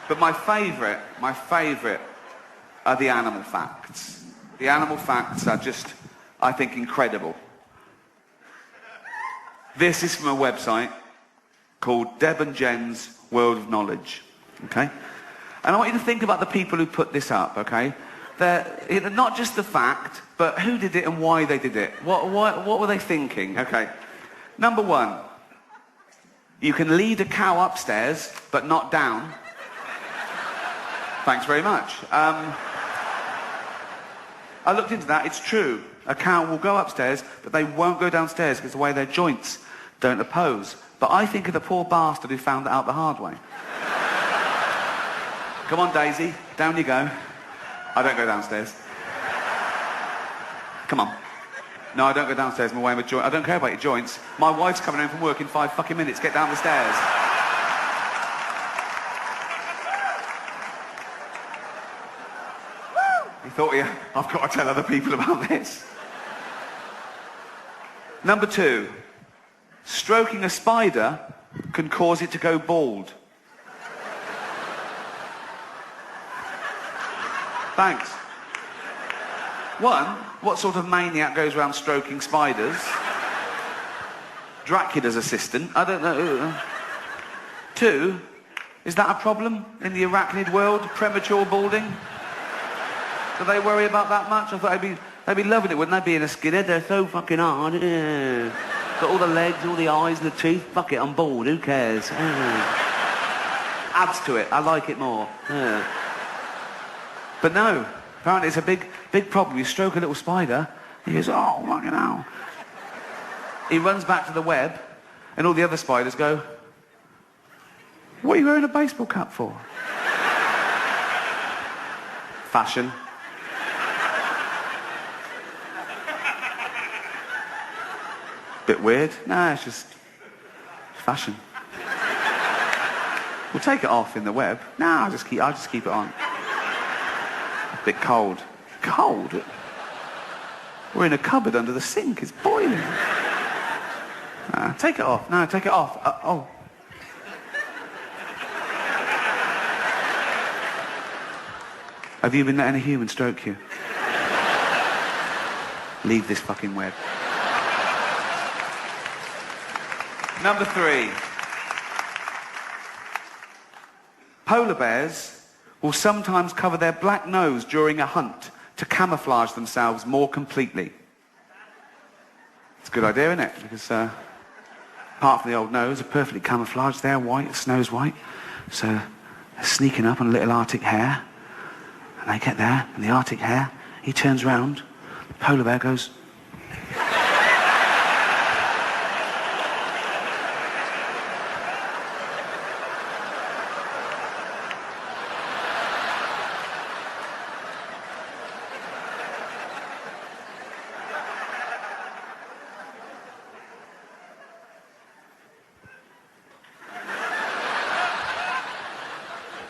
But my favourite are the animal facts. The animal facts are just, I think, incredible. This is from a website called Deb and Jen's World of Knowledge, okay? And I want you to think about the people who put this up, okay? They're not just the fact, but who did it and why they did it. What were they thinking? Okay. Number one, you can lead a cow upstairs, but not down. Thanks very much. I looked into that. It's true. A cow will go upstairs, but they won't go downstairs because the way their joints don't oppose. But I think of the poor bastard who found that out the hard way. Come on, Daisy. Down you go. I don't go downstairs. Come on. No, I don't go downstairs. I'm away with joint. I don't care about your joints. My wife's coming home from work in 5 fucking minutes. Get down the stairs. You thought, yeah, I've got to tell other people about this. Number two, stroking a spider can cause it to go bald. Thanks. One, what sort of maniac goes around stroking spiders? Dracula's assistant, I don't know. Two, is that a problem in the arachnid world, premature balding? Do they worry about that much? I thought they'd be loving it, wouldn't they, being a skinhead? They're so fucking hard. Got all the legs, all the eyes and the teeth. Fuck it, I'm bald, who cares? Adds to it, I like it more. But no, apparently it's a big problem. You stroke a little spider, he goes, oh, fucking hell. He runs back to the web, and all the other spiders go, what are you wearing a baseball cap for? Fashion. Bit weird. Nah, it's just fashion. We'll take it off in the web. Nah, I'll just keep it on. Bit cold. Cold? We're in a cupboard under the sink. It's boiling. Take it off. No, take it off. Oh. Have you been letting a human stroke you? Leave this fucking web. Number three. Polar bears will sometimes cover their black nose during a hunt to camouflage themselves more completely. It's a good idea, isn't it? Because apart from the old nose, are perfectly camouflaged. They're white, the snow's white. So they're sneaking up on a little Arctic hare. And they get there, and the Arctic hare, he turns round, the polar bear goes...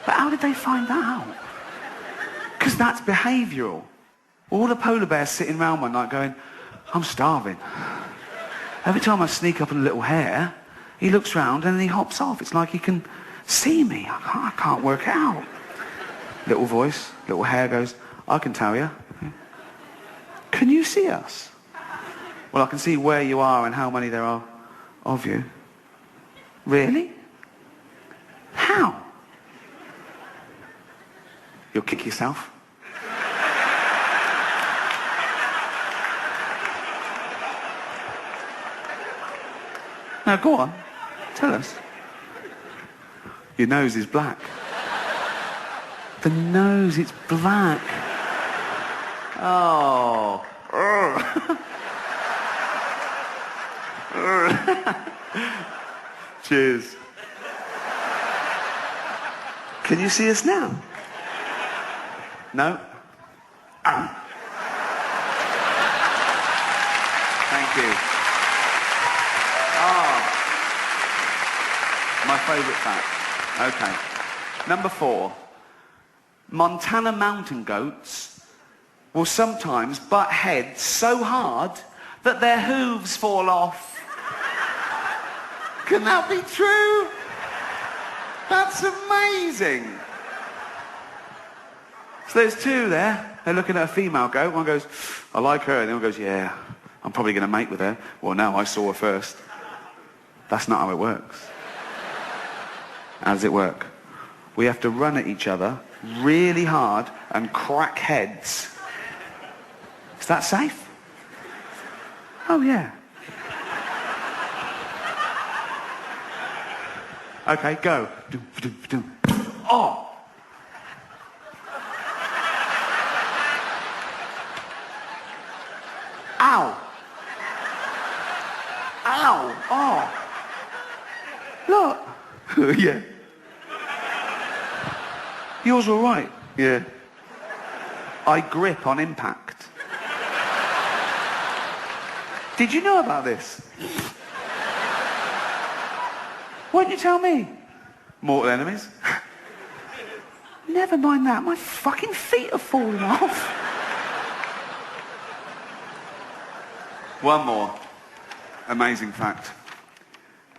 But how did they find that out? Because that's behavioural. All the polar bears sitting around one night going, I'm starving. Every time I sneak up on a little hare, he looks round and then he hops off. It's like he can see me. I can't work it out. Little voice, little hare goes, I can tell you. Can you see us? Well, I can see where you are and how many there are of you. Really? How? You'll kick yourself. Now, go on. Tell us. Your nose is black. The nose, it's black. Oh. Cheers. Can you see us now? No? Thank you. My favourite fact. Okay. Number 4. Montana mountain goats will sometimes butt heads so hard that their hooves fall off. Can that be true? That's amazing. So there's two there. They're looking at a female goat. One goes, I like her. And the other goes, yeah, I'm probably going to mate with her. Well, no, I saw her first. That's not how it works. How does it work? We have to run at each other really hard and crack heads. Is that safe? Oh, yeah. Okay, go. Oh! Ow! Ow! Oh! Look! Yeah. Yours all right? Yeah. I grip on impact. Did you know about this? Why didn't you tell me? Mortal enemies? Never mind that. My fucking feet are falling off. One more amazing fact.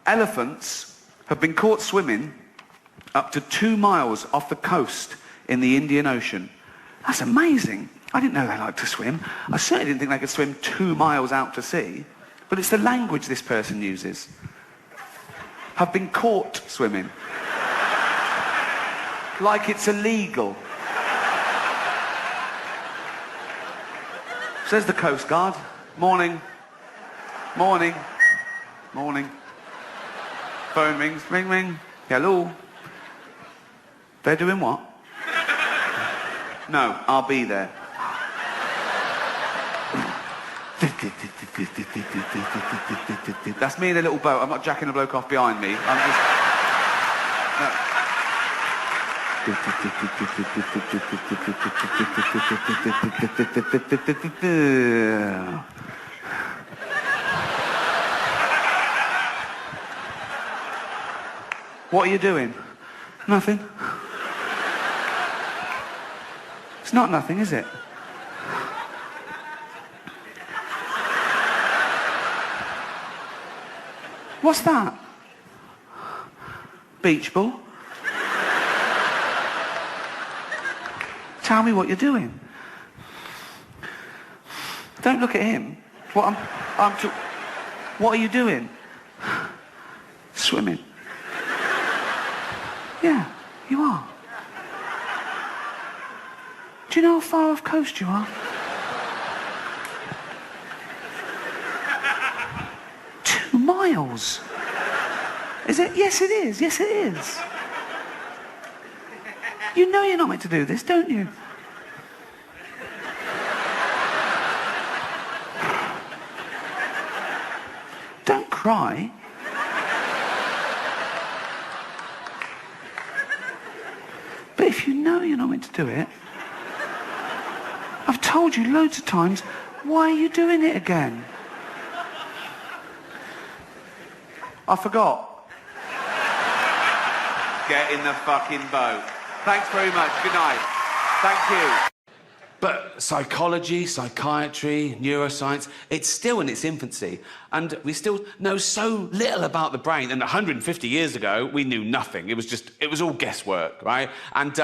Elephants have been caught swimming up to 2 miles off the coast in the Indian Ocean. That's amazing. I didn't know they liked to swim. I certainly didn't think they could swim 2 miles out to sea. But it's the language this person uses. Have been caught swimming. Like it's illegal. Says the Coast Guard. Morning. Morning. Morning. Phone rings. Ring, ring. Hello. They're doing what? No, I'll be there. That's me in a little boat. I'm not jacking a bloke off behind me. I'm just... No. What are you doing? Nothing. It's not nothing, is it? What's that? Beach ball? Tell me what you're doing. Don't look at him. What are you doing? Swimming. Yeah, you are. Do you know how far off coast you are? 2 miles. Is it? Yes, it is. Yes, it is. You know you're not meant to do this, don't you? Don't cry. But if you know you're not meant to do it, I've told you loads of times, why are you doing it again? I forgot. Get in the fucking boat. Thanks very much. Good night. Thank you. But psychology, psychiatry, neuroscience, it's still in its infancy. And we still know so little about the brain. And 150 years ago, we knew nothing. It was all guesswork, right? And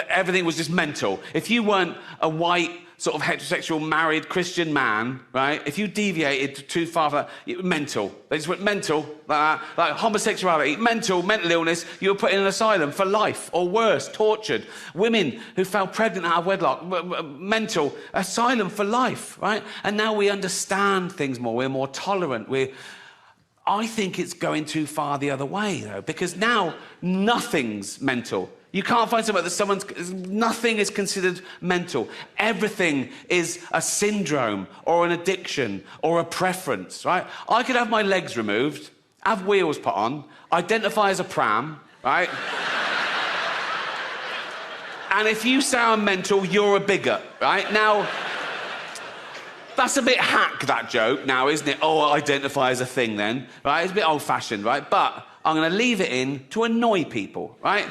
everything was just mental. If you weren't a white, sort of heterosexual, married Christian man, right? If you deviated too far from that, it was mental. They just went mental, like that. Like homosexuality, mental illness, you were put in an asylum for life, or worse, tortured. Women who fell pregnant out of wedlock, mental, asylum for life, right? And now we understand things more, we're more tolerant, I think it's going too far the other way, though, because now nothing's mental. You can't find somewhere that nothing is considered mental. Everything is a syndrome or an addiction or a preference, right? I could have my legs removed, have wheels put on, identify as a pram, right? And if you say I'm mental, you're a bigot, right? Now, that's a bit hack, that joke now, isn't it? Oh, I identify as a thing then, right? It's a bit old-fashioned, right? But I'm going to leave it in to annoy people, right?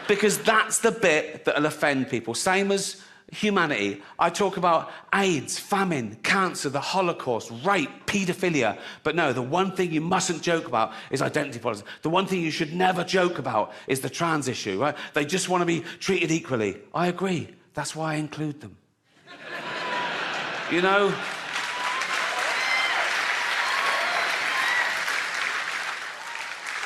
Because that's the bit that'll offend people. Same as humanity. I talk about AIDS, famine, cancer, the Holocaust, rape, paedophilia. But no, the one thing you mustn't joke about is identity politics. The one thing you should never joke about is the trans issue, right? They just want to be treated equally. I agree. That's why I include them. You know?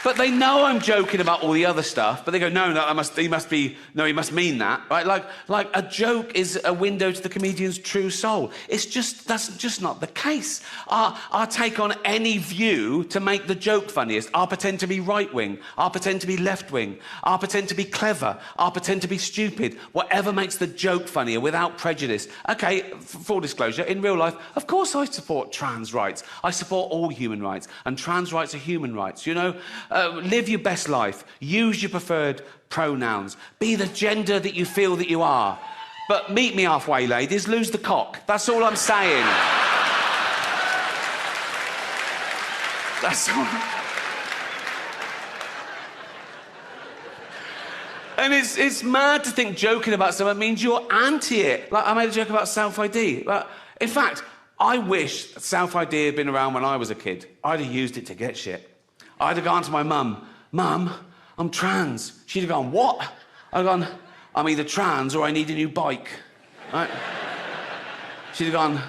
But they know I'm joking about all the other stuff, but they go, no, he must mean that, right? Like a joke is a window to the comedian's true soul. That's just not the case. I'll take on any view to make the joke funniest. I'll pretend to be right-wing. I'll pretend to be left-wing. I'll pretend to be clever. I'll pretend to be stupid. Whatever makes the joke funnier without prejudice. Okay, full disclosure, in real life, of course I support trans rights. I support all human rights, and trans rights are human rights, you know? Live your best life. Use your preferred pronouns. Be the gender that you feel that you are. But meet me halfway, ladies. Lose the cock. That's all I'm saying. That's all. And it's mad to think joking about something means you're anti it. Like, I made a joke about self-ID. Like, in fact, I wish self-ID had been around when I was a kid. I'd have used it to get shit. I'd have gone to my mum, Mum, I'm trans. She'd have gone, what? I'd have gone, I'm either trans or I need a new bike. Right? She'd have gone,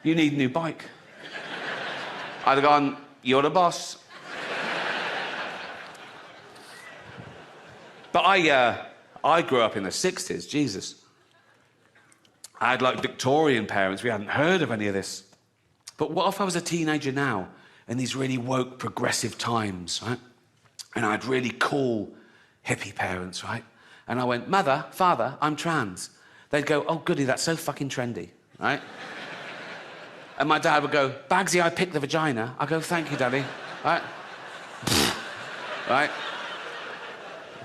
you need a new bike. I'd have gone, you're the boss. But I grew up in the 60s, Jesus. I had like Victorian parents, we hadn't heard of any of this. But what if I was a teenager now? In these really woke, progressive times, right? And I had really cool, hippie parents, right? And I went, Mother, Father, I'm trans. They'd go, oh, goody, that's so fucking trendy, right? And my dad would go, Bagsy, I picked the vagina. I go, thank you, Daddy, right? Right?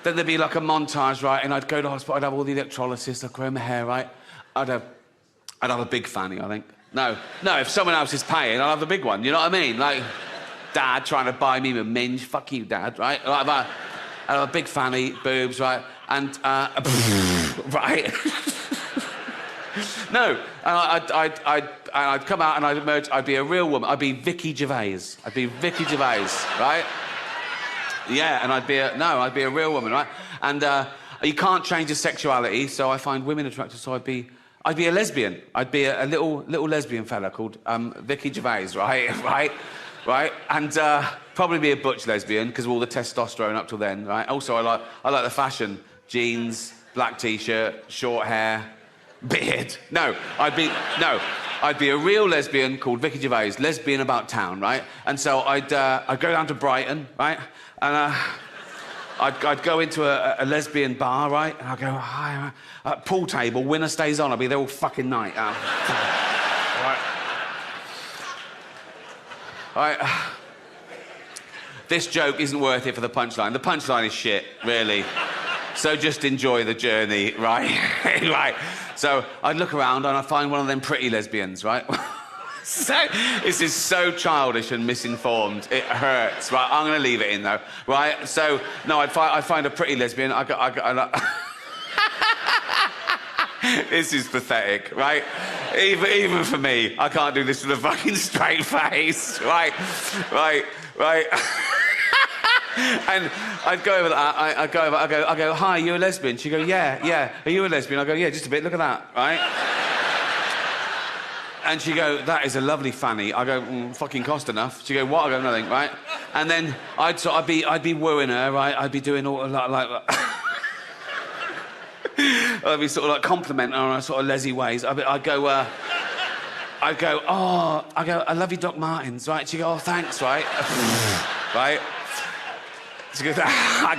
Then there'd be like a montage, right? And I'd go to hospital, I'd have all the electrolysis, I'd grow my hair, right? I'd have a big fanny, I think. No, if someone else is paying, I'll have the big one, you know what I mean? Like, Dad trying to buy me a minge, fuck you, Dad, right? I'd have a big fanny, boobs, right? And, right? No, and I'd come out and I'd emerge, I'd be a real woman, I'd be Vicky Gervais. I'd be Vicky Gervais, right? Yeah, and I'd be a real woman, right? And you can't change your sexuality, so I find women attractive, so I'd be a lesbian. I'd be a little lesbian fella called Vicky Gervais, right? And probably be a butch lesbian because of all the testosterone up till then, right? Also, I like the fashion: jeans, black t-shirt, short hair, beard. I'd be a real lesbian called Vicky Gervais, lesbian about town, right? And so I'd go down to Brighton, right? And I'd go into a lesbian bar, right? And I'd go, hi, pool table, winner stays on. I'd be there all fucking night. Right. This joke isn't worth it for the punchline. The punchline is shit, really. So just enjoy the journey, right? Right. So I'd look around and I'd find one of them pretty lesbians, right? This is so childish and misinformed. It hurts, right? I'm going to leave it in, though, right? So, no, I'd find a pretty lesbian. This is pathetic, right? Even for me, I can't do this with a fucking straight face, right? And I'd go over that. I go, hi, you a lesbian? She'd go, yeah. Are you a lesbian? I go, yeah, just a bit. Look at that, right? And she'd go, that is a lovely fanny. I go, fucking cost enough. She'd go, what? I go, nothing, right? And then I'd be wooing her, right? I'd be doing all like I'd be sort of like complimenting her on a sort of lesy ways. I'd go, I love you, Doc Martens, right? She'd go, oh, thanks, right? Right? She goes, I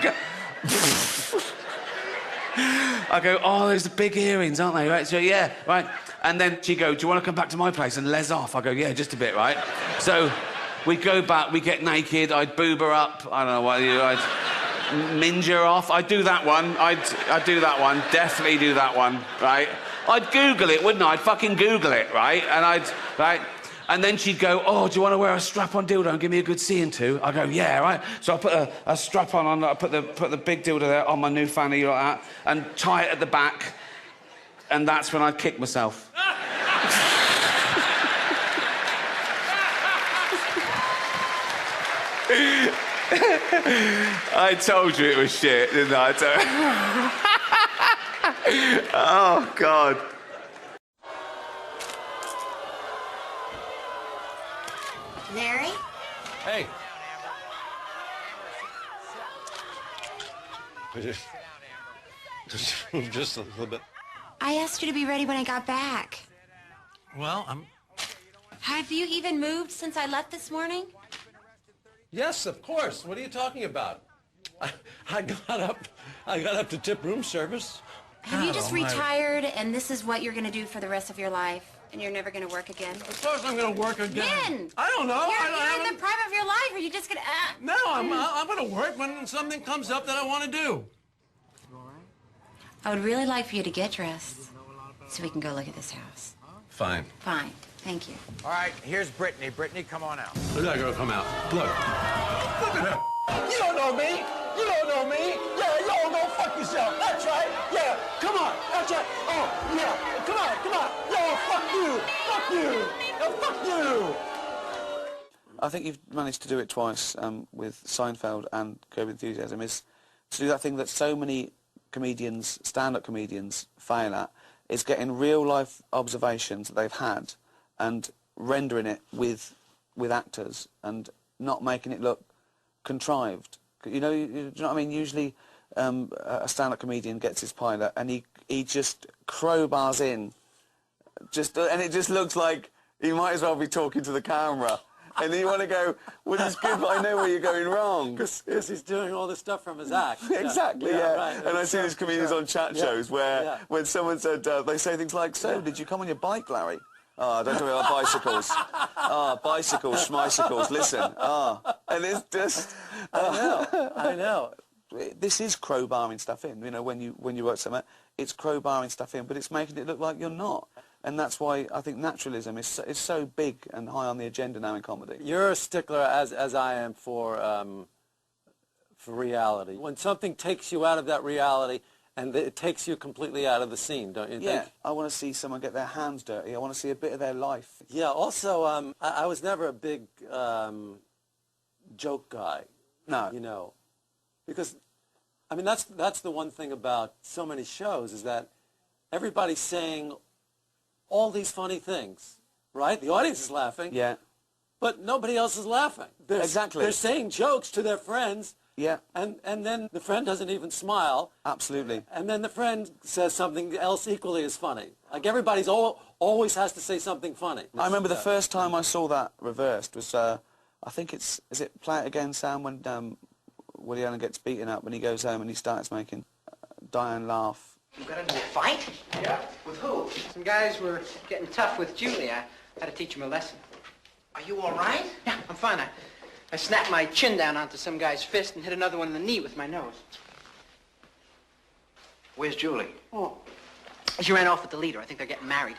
go, oh, those are big earrings, aren't they? Right? So, yeah, right. And then she'd go, do you want to come back to my place and les off? I go, yeah, just a bit, right? So we go back, we get naked, I'd boob her up, I don't know what I'd minge her off. I'd do that one, I'd do that one, definitely do that one, right? I'd Google it, wouldn't I? I'd fucking Google it, right? And right? And then she'd go, oh, do you want to wear a strap-on dildo and give me a good seeing to? I go, yeah, right. So I put a strap-on, I put the big dildo there on my new fanny like that, and tie it at the back, and that's when I'd kick myself. I told you it was shit, didn't I? Oh, God. Larry? Hey. Just a little bit. I asked you to be ready when I got back. Well, I'm... Have you even moved since I left this morning? Yes, of course. What are you talking about? I got up to tip room service. Have you just retired and this is what you're going to do for the rest of your life? And you're never going to work again? Of course I'm going to work again. When? I don't know. You're in the prime of your life. Are you just going to... No, I'm going to work when something comes up that I want to do. I would really like for you to get dressed so we can go look at this house. Fine. Fine. Thank you. All right, here's Brittany. Brittany, come on out. Look at that girl come out. Look. Look at her. You don't know me. You don't know me. Yeah, you all go fuck yourself. That's right. Yeah, come on. That's right. Oh, yeah. Come on, come on. Yo, fuck you. Fuck you. Yo, fuck you. I think you've managed to do it twice with Seinfeld and Curb Enthusiasm, is to do that thing that so many comedians, stand-up comedians, fail at, is getting real-life observations that they've had and rendering it with actors and not making it look contrived. You know what I mean? Usually a stand-up comedian gets his pilot and he just crowbars in, and it just looks like he might as well be talking to the camera. And then you want to go, well, it's good, but I know where you're going wrong. Because he's doing all this stuff from his act. Exactly, yeah. Right. And I see these comedians on chat shows where when someone said, they say things like, so, did you come on your bike, Larry? Oh, don't talk about bicycles. Oh, bicycles, schmicycles, listen. Oh. And it's just... I know. This is crowbarring stuff in, you know, when you work somewhere, it's crowbarring stuff in, but it's making it look like you're not. And that's why I think naturalism is so big and high on the agenda now in comedy. You're a stickler, as I am, for reality. When something takes you out of that reality, and it takes you completely out of the scene, don't you think? Yeah, I want to see someone get their hands dirty. I want to see a bit of their life. Yeah, also, I was never a big joke guy. No. You know, because, I mean, that's the one thing about so many shows, is that everybody's saying all these funny things, right? The audience is laughing. Yeah. But nobody else is laughing. Exactly. They're saying jokes to their friends. Yeah. And then the friend doesn't even smile. Absolutely. And then the friend says something else equally as funny. Like everybody's always has to say something funny. I remember the first time I saw that reversed was, I think is it Play It Again, Sam, when Woody Allen gets beaten up when he goes home and he starts making Diane laugh. You got into a fight? Yeah. With who? Some guys were getting tough with Julie. I had to teach them a lesson. Are you all right? Yeah, I'm fine. I snapped my chin down onto some guy's fist and hit another one in the knee with my nose. Where's Julie? Oh, she ran off with the leader. I think they're getting married.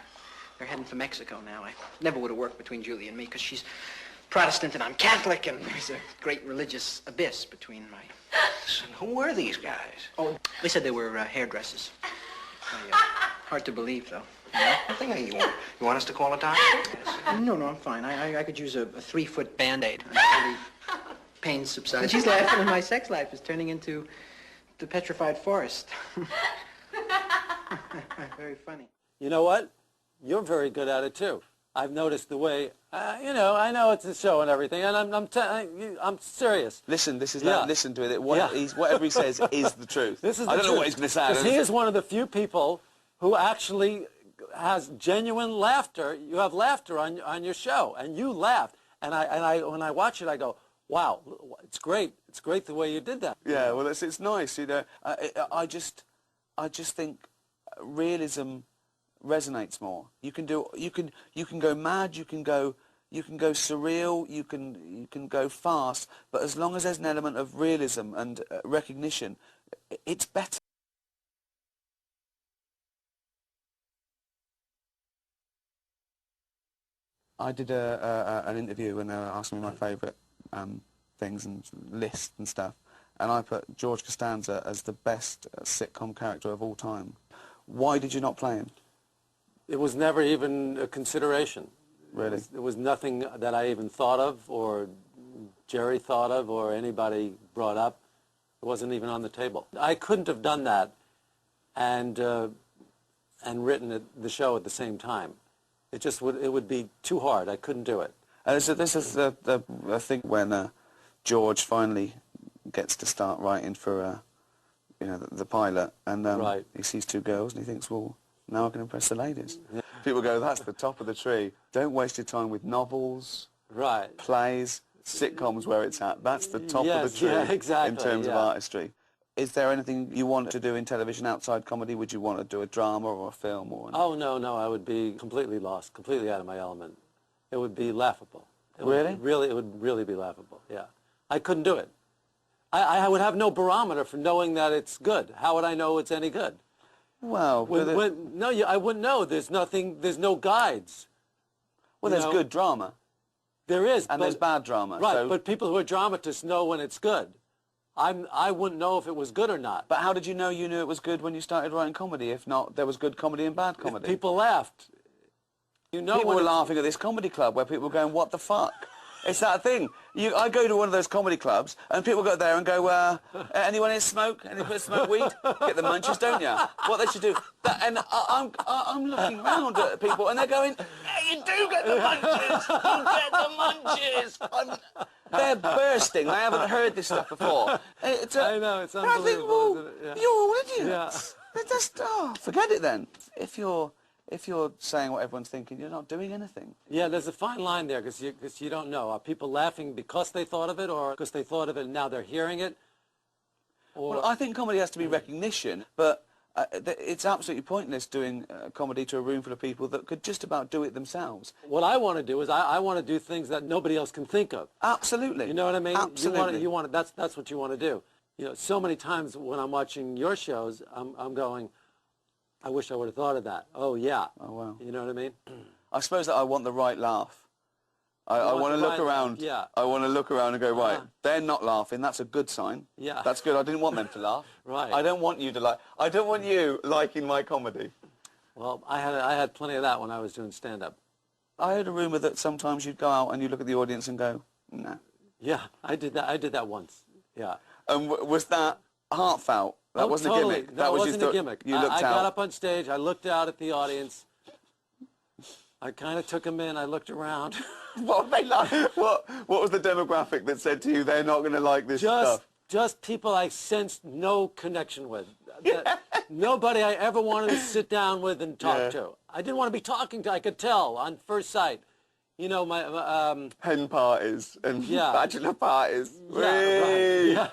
They're heading for Mexico now. I never would have worked between Julie and me because she's Protestant and I'm Catholic, and there's a great religious abyss between my... Listen, who were these guys? Oh, they said they were hairdressers. Hard to believe, though. I think you want us to call a doctor? No, I'm fine. I could use a 3-foot Band-Aid until the pain subsides. She's laughing and my sex life is turning into the petrified forest. Very funny. You know what? You're very good at it, too. I've noticed the way, you know, I know it's a show and everything, and I'm serious. Listen, listen to it. Whatever he says is the truth. I don't know what he's going to say. Because he is one of the few people who actually has genuine laughter. You have laughter on your show, and you laughed. And when I watch it, I go, wow, it's great. It's great the way you did that. Yeah, well, it's nice, you know. I just think realism resonates more. You can go mad, you can go surreal, you can go fast, but as long as there's an element of realism and recognition, it's better. I did an interview when they were asking me my favourite things and lists and stuff, and I put George Costanza as the best sitcom character of all time. Why did you not play him? It was never even a consideration. Really? It was nothing that I even thought of, or Jerry thought of, or anybody brought up. It wasn't even on the table. I couldn't have done that and and written the show at the same time. It would be too hard. I couldn't do it. So this is the thing when George finally gets to start writing for the pilot, and Right. he sees two girls and he thinks, well, now I can impress the ladies. Yeah. People go, that's the top of the tree. Don't waste your time with novels, Right. plays, sitcoms where it's at. That's the top of the tree exactly, in terms of artistry. Is there anything you want to do in television outside comedy? Would you want to do a drama or a film? Oh, no, I would be completely lost, completely out of my element. It would be laughable. It would really be laughable, yeah. I couldn't do it. I would have no barometer for knowing that it's good. How would I know it's any good? Well, I wouldn't know. There's no guides. Well, there's good drama. There is. And there's bad drama. Right, but people who are dramatists know when it's good. I wouldn't know if it was good or not. But how did you know it was good when you started writing comedy? If not, there was good comedy and bad comedy. If people laughed. People were laughing at this comedy club where people were going, what the fuck? It's that thing. I go to one of those comedy clubs and people go there and go, anyone here smoke? Anyone smoke weed? Get the munchies, don't you? What they should do. And I'm looking around at people and they're going, hey, you do get the munchies! You get the munchies! They're bursting. They haven't heard this stuff before. I know, it's unbelievable. I think, well, isn't it? Yeah. you're all idiots. Yeah. Just, forget it then. If you're saying what everyone's thinking, you're not doing anything. Yeah, there's a fine line there because you don't know. Are people laughing because they thought of it, or because they thought of it and now they're hearing it? Or... Well, I think comedy has to be recognition, but it's absolutely pointless doing comedy to a room full of people that could just about do it themselves. What I want to do is I want to do things that nobody else can think of. Absolutely. You know what I mean? Absolutely. You want that's what you want to do. You know, so many times when I'm watching your shows, I'm going, I wish I would have thought of that. Oh, yeah. Oh, wow. You know what I mean? I suppose that I want the right laugh. I want to look around. Yeah. I want to look around and go, right, they're not laughing. That's a good sign. Yeah. That's good. I didn't want them to laugh. Right. I don't want you to laugh. I don't want you liking my comedy. Well, I had plenty of that when I was doing stand-up. I heard a rumour that sometimes you'd go out and you look at the audience and go, nah. Yeah, I did that. I did that once. Yeah. And was that heartfelt? That wasn't totally. a gimmick. No, it wasn't a gimmick. You looked I out. got up on stage. I looked out at the audience. I kind of took them in. I looked around. What they like? What was the demographic that said to you they're not going to like this stuff? Just people I sensed no connection with. Nobody I ever wanted to sit down with and talk to. I didn't want to be talking to. I could tell on first sight. You know, my hen parties and bachelor parties. Yeah, right. Yeah.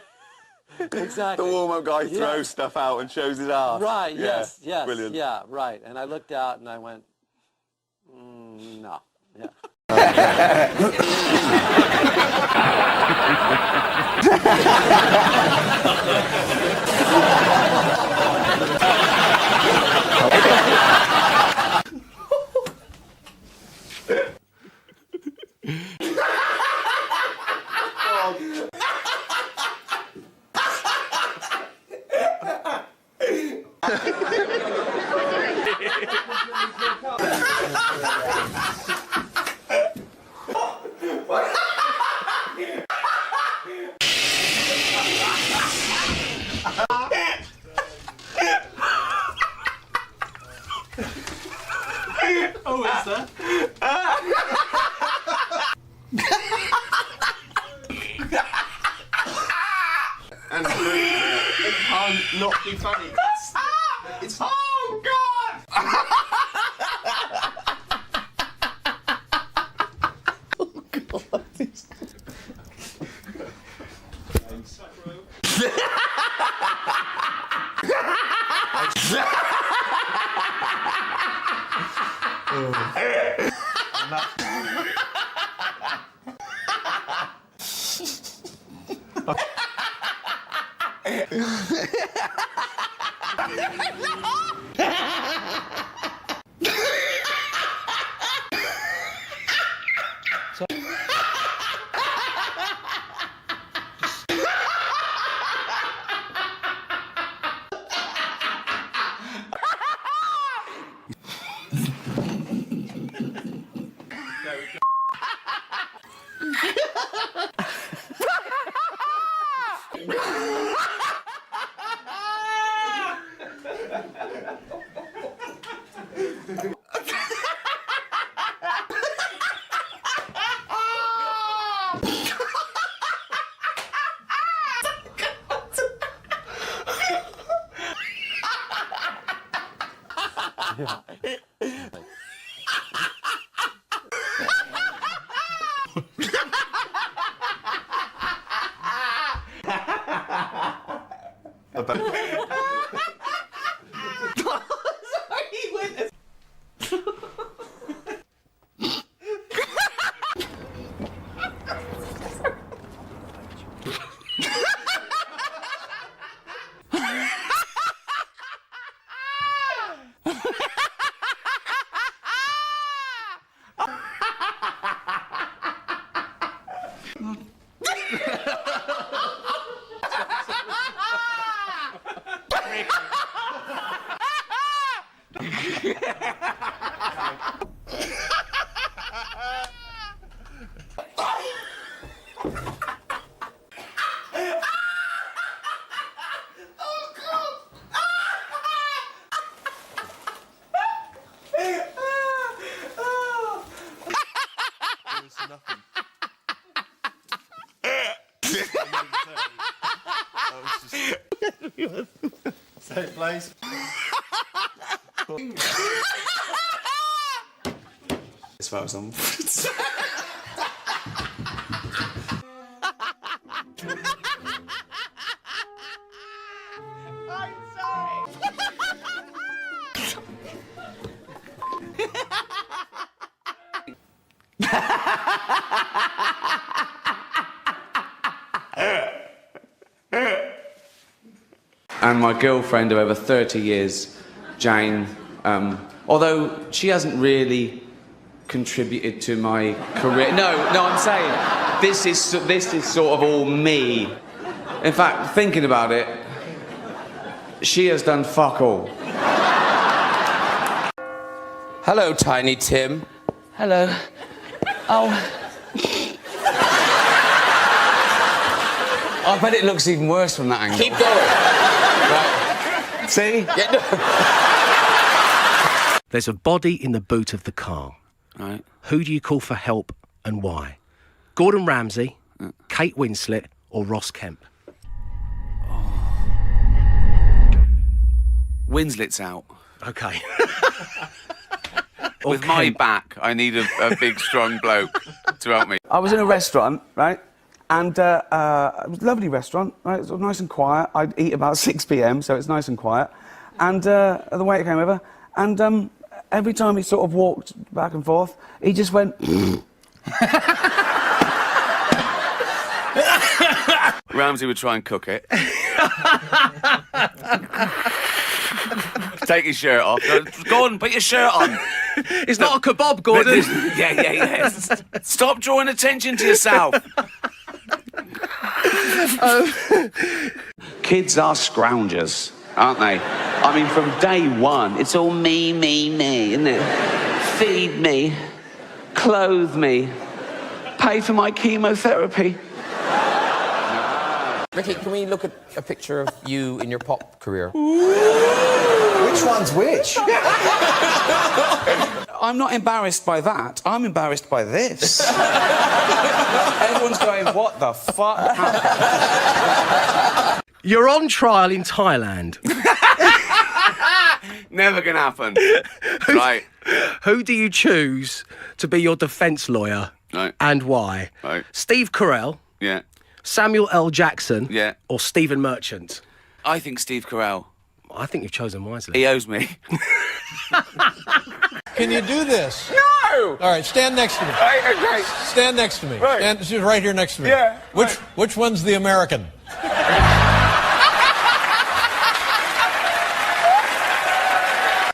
Exactly. The warm-up guy throws stuff out and shows his ass. Right. Yes. Brilliant. Yeah. Right. And I looked out and I went, no. Yeah. Oh, is that? And it can't not be funny. It's oh God! Oh God! Say it, please. As far as I'm... And my girlfriend of over 30 years, Jane, although she hasn't really contributed to my career. No, I'm saying this is sort of all me. In fact, thinking about it, she has done fuck all. Hello, Tiny Tim. Hello. Oh. I bet it looks even worse from that angle. Keep going. Right. See? Yeah, no. There's a body in the boot of the car. Right. Who do you call for help and why? Gordon Ramsay, Kate Winslet, or Ross Kemp? Winslet's out. Okay. With my back, I need a big, strong bloke to help me. I was in a restaurant, right? And it was a lovely restaurant, right? It was nice and quiet. I'd eat about 6 p.m, so it's nice and quiet. And the waiter came over, and every time he sort of walked back and forth, he just went... Ramsay would try and cook it. Take your shirt off. Gordon, put your shirt on. It's not a kebab, Gordon. Yeah. Stop drawing attention to yourself. Kids are scroungers, aren't they? I mean, from day one, it's all me, isn't it? Feed me, clothe me, pay for my chemotherapy. Ricky, can we look at a picture of you in your pop career? Which one's which? I'm not embarrassed by that. I'm embarrassed by this. Everyone's going, what the fuck happened? You're on trial in Thailand. Never gonna happen. Right. Who do you choose to be your defence lawyer? Right. And why? Right. Steve Carell, Yeah. Samuel L. Jackson, Yeah. or Stephen Merchant? I think Steve Carell. I think you've chosen wisely. He owes me. Can you do this? No! All right, stand next to me. Right, okay. Stand next to me. Right. Stand right here next to me. Yeah, Which one's the American?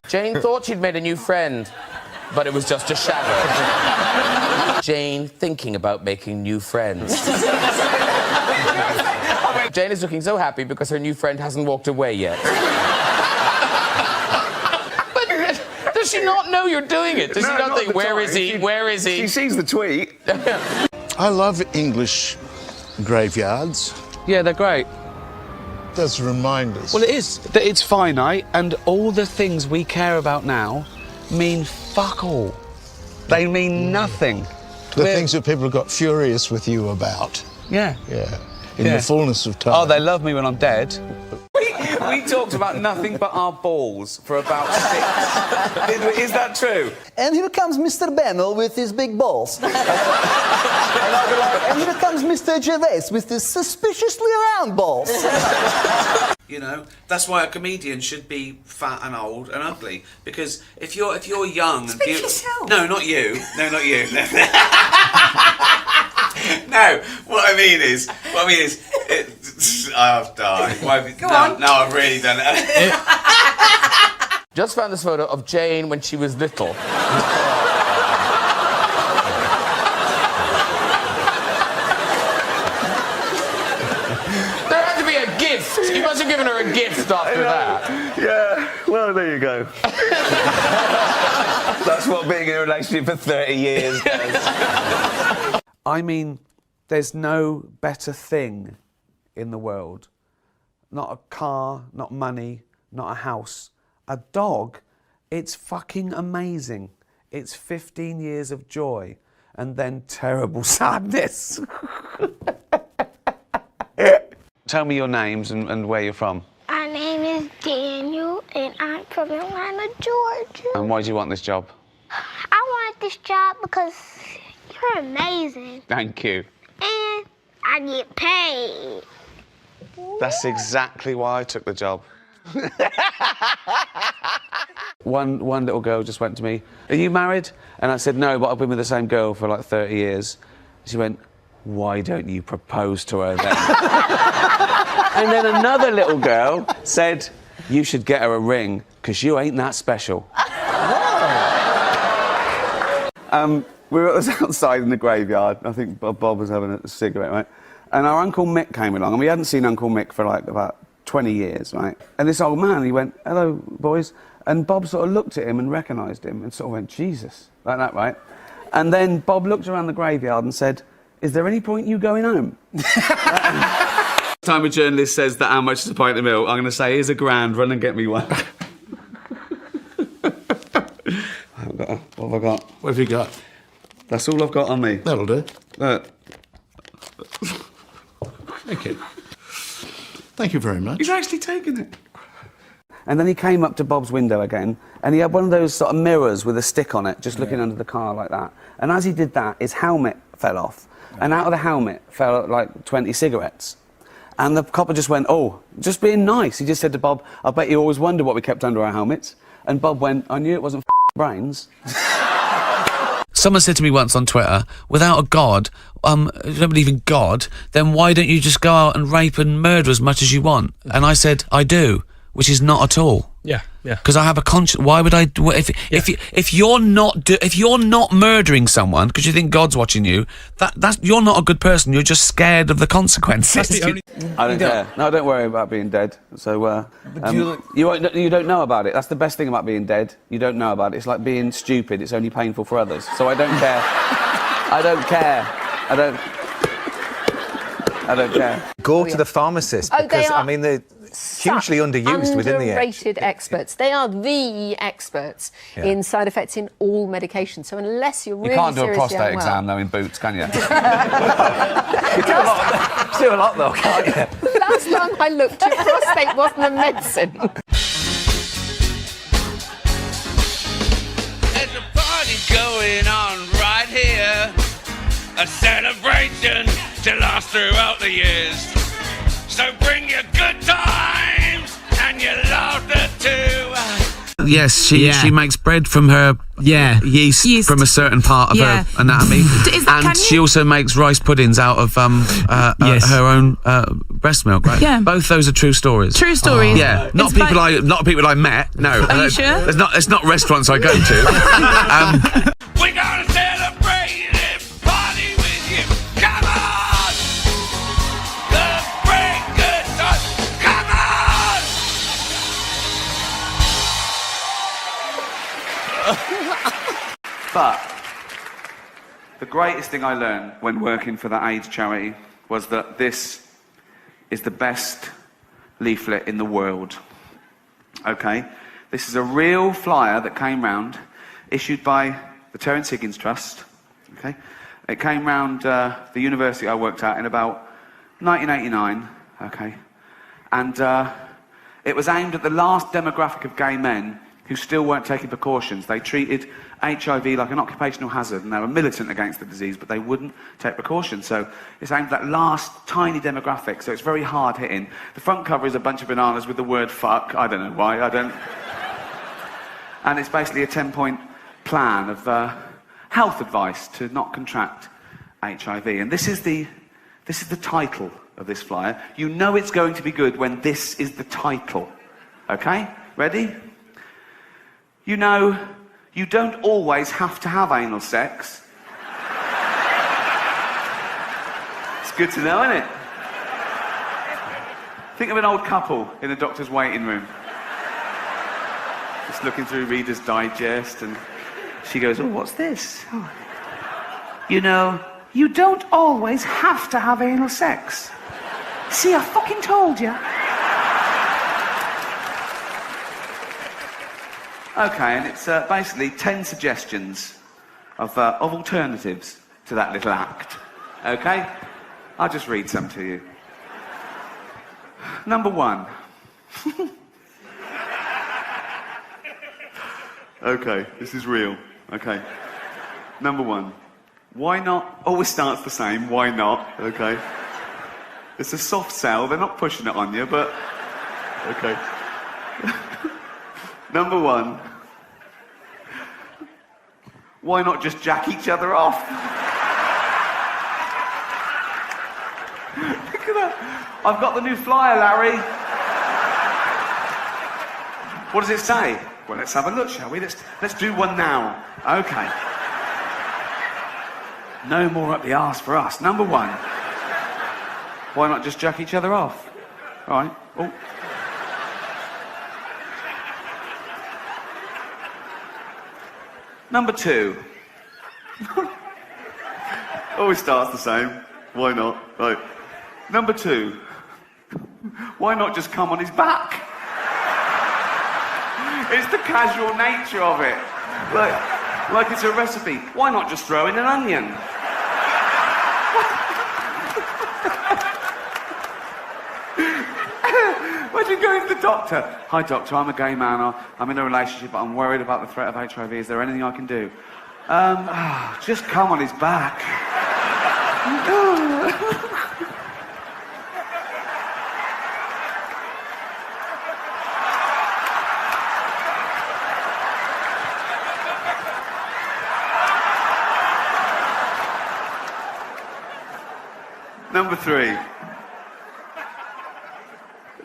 Jane thought she'd made a new friend, but it was just a shadow. Jane thinking about making new friends. Jane is looking so happy because her new friend hasn't walked away yet. But does she not know you're doing it? Does she not think, where is he? Where is he? She sees the tweet. I love English graveyards. Yeah, they're great. Does remind us. Well, it is that it's finite, and all the things we care about now mean fuck all. They mean nothing. The things that people have got furious with you about. Yeah. Yeah. In the fullness of time. Oh, they love me when I'm dead. We talked about nothing but our balls for about 6. Is that true? And here comes Mr. Bennell with his big balls. And I'll be like, and here comes Mr. Gervais with his suspiciously round balls. You know, that's why a comedian should be fat and old and ugly. Because if you're young and beautiful, no, not you. No, not you. No, what I mean is, I've died. Go on. No, I've really done it. Just found this photo of Jane when she was little. There had to be a gift. You must have given her a gift after that. Yeah, well, there you go. That's what being in a relationship for 30 years does. I mean, there's no better thing in the world. Not a car, not money, not a house. A dog, it's fucking amazing. It's 15 years of joy and then terrible sadness. Tell me your names and where you're from. My name is Daniel, and I'm from Atlanta, Georgia. And why do you want this job? I wanted this job because you're amazing. Thank you. And I get paid. That's exactly why I took the job. One little girl just went to me, "Are you married?" And I said, "No, but I've been with the same girl for like 30 years. She went, "Why don't you propose to her then?" And then another little girl said, "You should get her a ring, because you ain't that special." We were outside in the graveyard. I think Bob was having a cigarette, right? And our Uncle Mick came along, and we hadn't seen Uncle Mick for like about 20 years, right? And this old man, he went, "Hello, boys." And Bob sort of looked at him and recognised him and sort of went, "Jesus," like that, right? And then Bob looked around the graveyard and said, "Is there any point you going home?" Time a journalist says that how much is a pint of milk, I'm going to say, "Here's £1,000, run and get me one." What have I got? What have you got? That's all I've got on me. That'll do. Thank you. Thank you very much. He's actually taken it. And then he came up to Bob's window again, and he had one of those sort of mirrors with a stick on it, just looking under the car like that. And as he did that, his helmet fell off. And out of the helmet fell like 20 cigarettes. And the copper just went, "Oh, just being nice." He just said to Bob, "I bet you always wonder what we kept under our helmets." And Bob went, "I knew it wasn't brains." Someone said to me once on Twitter, "Without a God, you don't believe in God, then why don't you just go out and rape and murder as much as you want?" And I said, "I do," which is not at all. Yeah, yeah. Because I have a conscience. Why would I? If you're not murdering someone because you think God's watching you, that's you're not a good person. You're just scared of the consequences. That's the only... I don't care. No, don't worry about being dead. So you don't know about it. That's the best thing about being dead. You don't know about it. It's like being stupid. It's only painful for others. So I don't care. I don't care. I don't care. Go to the pharmacist because I mean they're hugely underused within the underrated experts. They are the experts in side effects in all medications. So unless you're really you can't do a seriously prostate unwell, exam though in boots, can you? You do a lot though, can't you? Last time I looked, your prostate wasn't a medicine. There's a party going on right here. A celebration to last throughout the years. So bring your good times and your laughter too. Yes, she makes bread from her yeast from a certain part of her anatomy, and she also makes rice puddings out of her own breast milk. Right? Yeah, both those are true stories. True stories. Yeah, not people I met. No, are you sure? It's not restaurants I go to. We're gonna celebrate and party with you. Come on, the bring good times. Come on. But the greatest thing I learned when working for the AIDS charity was that this is the best leaflet in the world. Okay? This is a real flyer that came round issued by the Terence Higgins Trust. Okay, it came round the university I worked at in about 1989. Okay, and it was aimed at the last demographic of gay men who still weren't taking precautions. They treated HIV like an occupational hazard, and they were militant against the disease, but they wouldn't take precautions. So it's aimed at that last tiny demographic, so it's very hard hitting. The front cover is a bunch of bananas with the word fuck. I don't know why, And it's basically a 10-point plan of health advice to not contract HIV. And this is the title of this flyer. You know it's going to be good when this is the title. Okay? Ready? You know, you don't always have to have anal sex. It's good to know, isn't it? Think of an old couple in a doctor's waiting room. Just looking through Reader's Digest, and she goes, oh, what's this? Oh. You know, you don't always have to have anal sex. See, I fucking told you. Okay, and it's basically 10 suggestions of alternatives to that little act. Okay? I'll just read some to you. Number 1. Okay, this is real. Okay. Number 1. Why not? Always starts the same. Why not? Okay. It's a soft sell. They're not pushing it on you, but... Okay. Number 1. Why not just jack each other off? Look at that. I've got the new flyer, Larry. What does it say? Well, let's have a look, shall we? Let's do one now. Okay. No more up the arse for us. Number 1. Why not just jack each other off? All right. Oh. Number 2. Always starts the same. Why not? Right. Number 2. Why not just come on his back? It's the casual nature of it. Like it's a recipe. Why not just throw in an onion? Imagine going to the doctor. Hi, doctor, I'm a gay man. I'm in a relationship, but I'm worried about the threat of HIV. Is there anything I can do? Just come on his back. Number 3.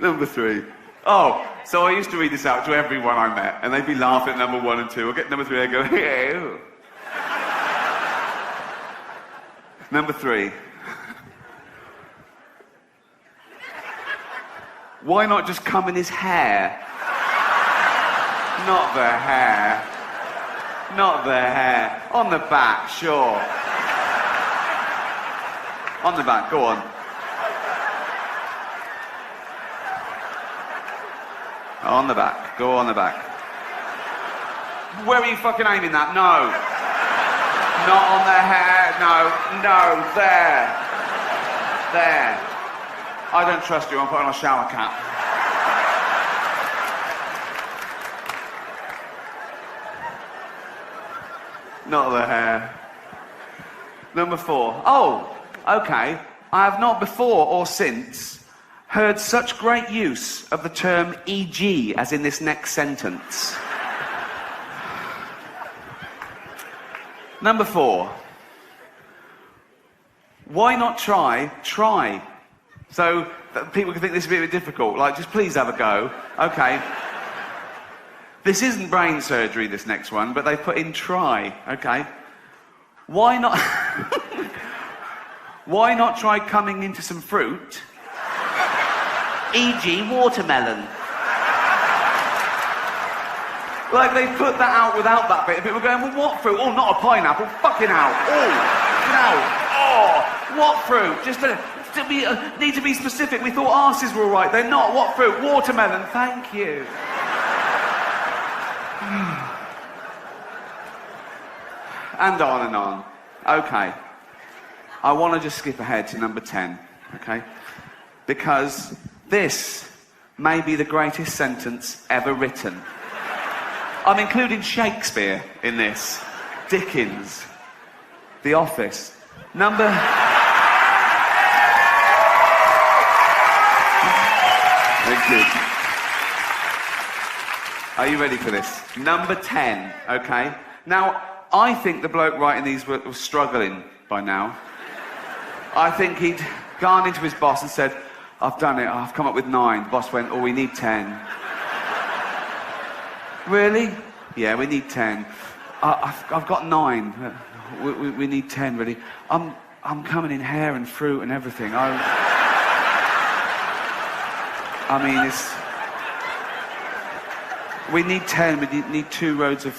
Number 3. Oh, so I used to read this out to everyone I met, and they'd be laughing at number 1 and 2. I'll get number 3, I'd go, hey. Number 3. Why not just come in his hair? Not the hair. Not the hair. On the back, sure. On the back, go on. On the back, go on the back. Where are you fucking aiming that? No. Not on the hair, no, there. There. I don't trust you, I'm putting on a shower cap. Not the hair. Number 4. Oh, okay. I have not before or since heard such great use of the term e.g. as in this next sentence. Number 4. Why not try? So that people can think this is a bit difficult. Like, just please have a go. Okay. This isn't brain surgery, this next one, but they put in try. Okay. Why not... Why not try coming into some fruit? E.g. watermelon. Like, they put that out without that bit. People were going, well, what fruit? Oh, not a pineapple. Fucking out. Oh, what fruit? Just need to be specific. We thought arses were all right. They're not. What fruit? Watermelon. Thank you. And on and on. Okay. I want to just skip ahead to number 10, okay? Because this may be the greatest sentence ever written. I'm including Shakespeare in this. Dickens. The Office. Number... Thank you. Are you ready for this? Number 10, okay? Now, I think the bloke writing these was struggling by now. I think he'd gone into his boss and said, I've done it, I've come up with 9. The boss went, oh, we need 10. Really? Yeah, we need 10. I've got 9. We need 10, really. I'm coming in hair and fruit and everything. I mean, it's... We need 10, we need 2 rows of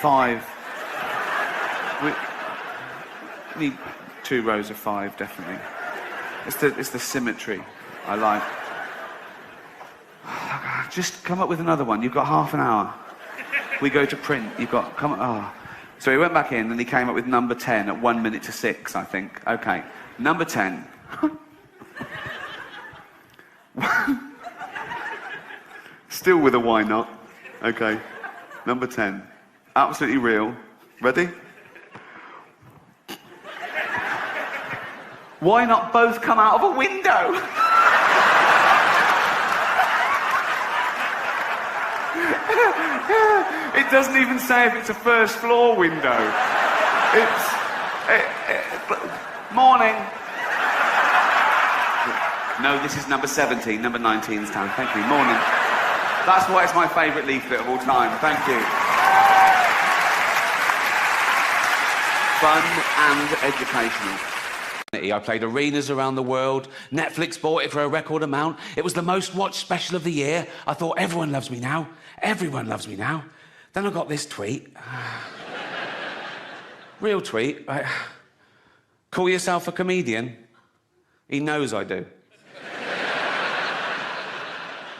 5. We need 2 rows of 5, definitely. It's the symmetry I like. Just come up with another one. You've got half an hour. We go to print. You've got... So he went back in and he came up with number 10 at 1 minute to 6, I think. Okay. Number 10. Still with a why not. Okay. Number 10. Absolutely real. Ready? Why not both come out of a window? It doesn't even say if it's a first floor window. Morning. No, this is number 17. Number 19's time. Thank you. Morning. That's why it's my favourite leaflet of all time. Thank you. Fun and educational. I played arenas around the world. Netflix bought it for a record amount. It was the most watched special of the year. I thought, everyone loves me now. Everyone loves me now. Then I got this tweet. Real tweet. Right. Call yourself a comedian? He knows I do.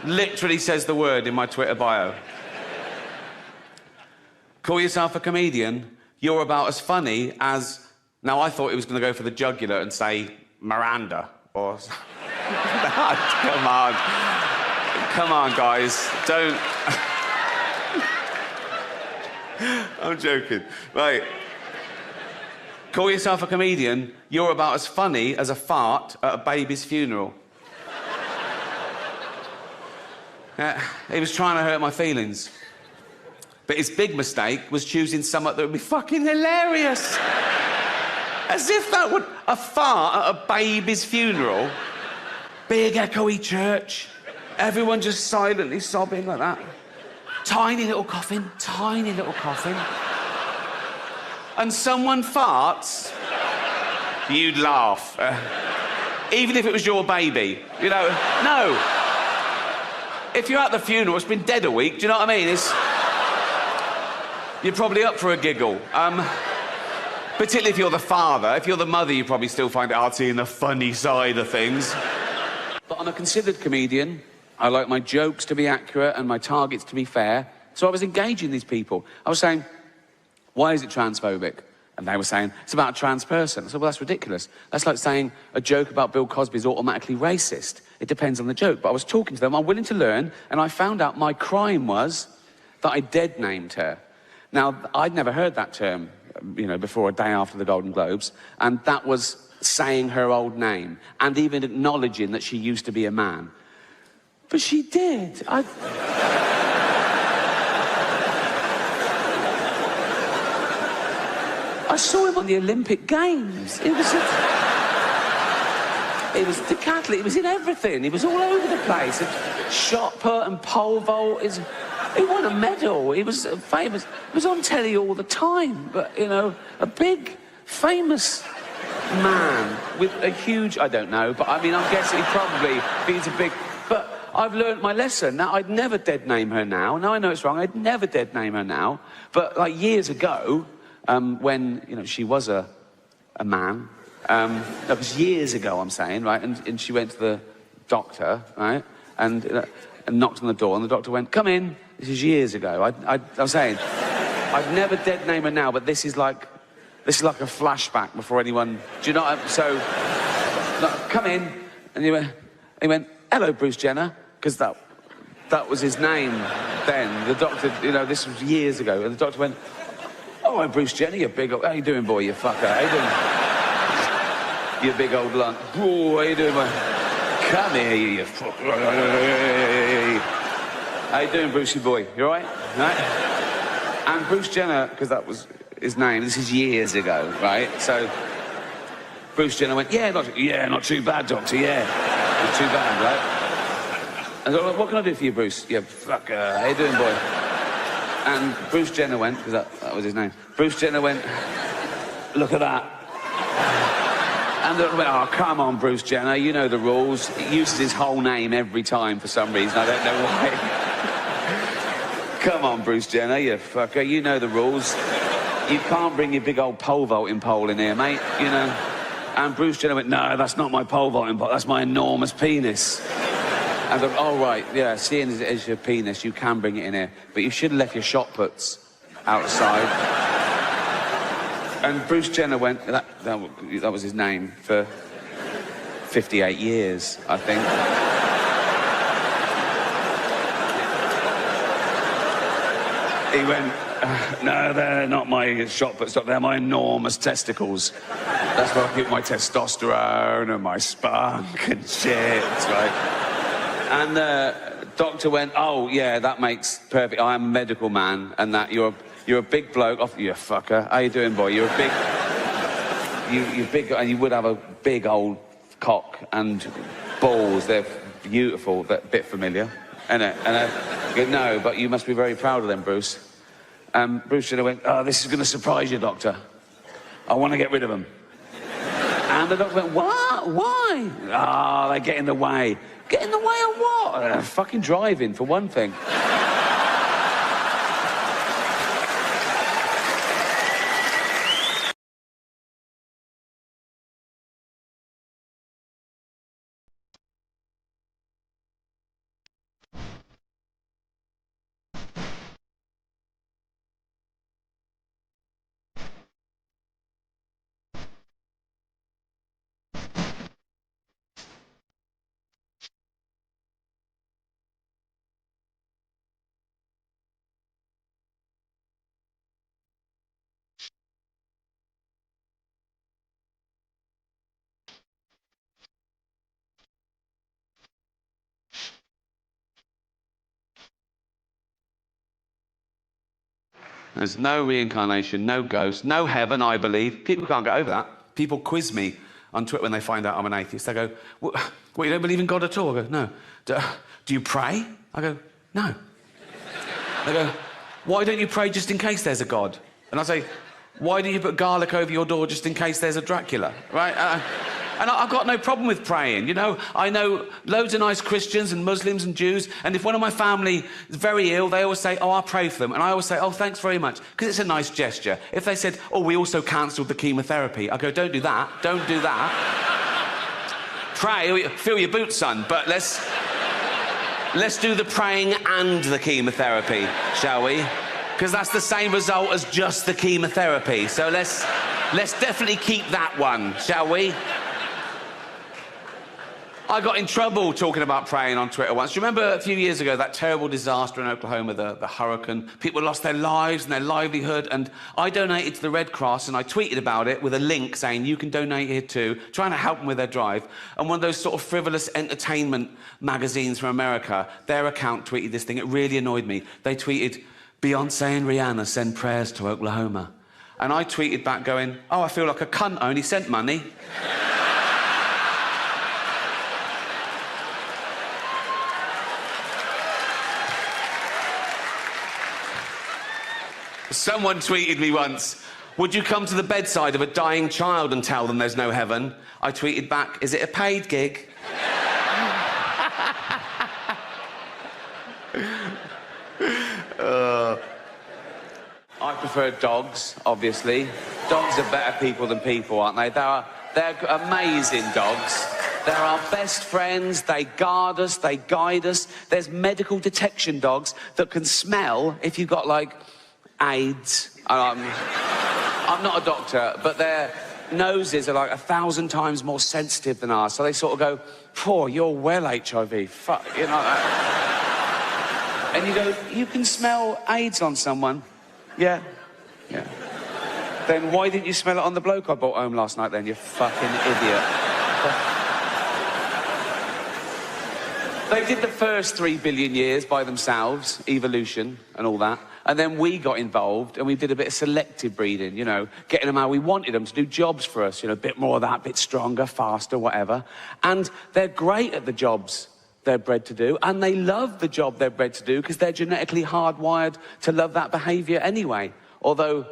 Literally says the word in my Twitter bio. Call yourself a comedian? You're about as funny as... Now, I thought he was going to go for the jugular and say Miranda, or... Come on. Come on, guys. Don't... I'm joking. Right. Call yourself a comedian? You're about as funny as a fart at a baby's funeral. He was trying to hurt my feelings. But his big mistake was choosing something that would be fucking hilarious. As if that would... A fart at a baby's funeral. Big echoey church. Everyone just silently sobbing like that. Tiny little coffin. Tiny little coffin. And someone farts. You'd laugh. Even if it was your baby. You know, no. If you're at the funeral, it's been dead a week, do you know what I mean? You're probably up for a giggle. Particularly if you're the father. If you're the mother, you probably still find it artsy and the funny side of things. But I'm a considered comedian. I like my jokes to be accurate and my targets to be fair. So I was engaging these people. I was saying, why is it transphobic? And they were saying, it's about a trans person. I said, well, that's ridiculous. That's like saying a joke about Bill Cosby is automatically racist. It depends on the joke. But I was talking to them, I'm willing to learn, and I found out my crime was that I dead-named her. Now, I'd never heard that term, you know, before a day after the Golden Globes, and that was saying her old name, and even acknowledging that she used to be a man. But she did. I saw him on the Olympic Games. It was decathlete. It was in everything. He was all over the place. Shot put and pole vault. He won a medal. He was famous. He was on telly all the time. But, you know, a big, famous man with a huge... I don't know, but I mean, I'm guessing he probably... He's a big... But I've learnt my lesson. Now, I'd never dead name her now. Now I know it's wrong. I'd never dead name her now. But, like, years ago... when, you know, she was a man. That was years ago, I'm saying, right? And she went to the doctor, right? And knocked on the door, and the doctor went, come in. This is years ago. I'm saying, I'd never dead name her now, but this is like This is like a flashback before anyone... Do you know what So, like, come in, and he went, hello, Bruce Jenner, because that was his name then. The doctor, you know, this was years ago, and the doctor went, oh, hi, Bruce Jenner, you big old... How you doing, boy, you fucker? How you doing? You big old lunt. Oh, how you doing, boy? Come here, you fucker. How you doing, Brucey boy? You all right? Right? And Bruce Jenner, because that was his name, this is years ago, right? So Bruce Jenner went, yeah, not too bad, doctor, yeah. Not too bad, right? And I thought, what can I do for you, Bruce? Yeah, fucker, how you doing, boy? And Bruce Jenner went, because that was his name, Bruce Jenner went, look at that. And I went, oh, come on, Bruce Jenner, you know the rules. He uses his whole name every time for some reason, I don't know why. Come on, Bruce Jenner, you fucker, you know the rules. You can't bring your big old pole vaulting pole in here, mate, you know. And Bruce Jenner went, no, that's not my pole vaulting pole, that's my enormous penis. And I thought, oh, right, yeah, seeing as it is your penis, you can bring it in here. But you should have left your shot puts outside. And Bruce Jenner went, that was his name for 58 years, I think. He went, no, they're not my shot puts, they're my enormous testicles. That's where I keep my testosterone and my spunk and shit, right? And the doctor went, oh, yeah, that makes perfect. I am a medical man, and that you're a big bloke. Oh, you fucker. How you doing, boy? You're a big... You're big, and you would have a big old cock and balls. They're beautiful, but a bit familiar. And no, but you must be very proud of them, Bruce. Bruce Jenner went, oh, this is going to surprise you, doctor. I want to get rid of them. And the doctor went, what? Why? Ah, they get in the way. Get in the way of what? Fucking driving, for one thing. There's no reincarnation, no ghost, no heaven, I believe. People can't get over that. People quiz me on Twitter when they find out I'm an atheist. They go, what, you don't believe in God at all? I go, no. Do you pray? I go, no. They go, why don't you pray just in case there's a God? And I say, why do you put garlic over your door just in case there's a Dracula? Right? And I've got no problem with praying, you know. I know loads of nice Christians and Muslims and Jews, and if one of my family is very ill, they always say, oh, I'll pray for them. And I always say, oh, thanks very much, because it's a nice gesture. If they said, oh, we also cancelled the chemotherapy, I go, don't do that, don't do that. Pray, fill your boots, son, but let's do the praying and the chemotherapy, shall we? Because that's the same result as just the chemotherapy. So let's definitely keep that one, shall we? I got in trouble talking about praying on Twitter once. Do you remember a few years ago that terrible disaster in Oklahoma, the hurricane? People lost their lives and their livelihood, and I donated to the Red Cross, and I tweeted about it with a link saying you can donate here too, trying to help them with their drive. And one of those sort of frivolous entertainment magazines from America, their account tweeted this thing. It really annoyed me. They tweeted, Beyonce and Rihanna send prayers to Oklahoma. And I tweeted back going, oh, I feel like a cunt, I only sent money. Someone tweeted me once, would you come to the bedside of a dying child and tell them there's no heaven? I tweeted back, is it a paid gig? I prefer dogs, obviously. Dogs are better people than people, aren't they? They're amazing dogs. They're our best friends, they guard us, they guide us. There's medical detection dogs that can smell if you've got, like, AIDS. I'm not a doctor, but their noses are like 1,000 times more sensitive than ours, so they sort of go, "Poor, you're well HIV." Fuck, you know that. And you go, "You can smell AIDS on someone." Yeah. Yeah. Then why didn't you smell it on the bloke I brought home last night then, you fucking idiot? They did the first 3 billion years by themselves, evolution and all that. And then we got involved and we did a bit of selective breeding, you know, getting them how we wanted them to do jobs for us, you know, a bit more of that, a bit stronger, faster, whatever. And they're great at the jobs they're bred to do, and they love the job they're bred to do because they're genetically hardwired to love that behaviour anyway. Although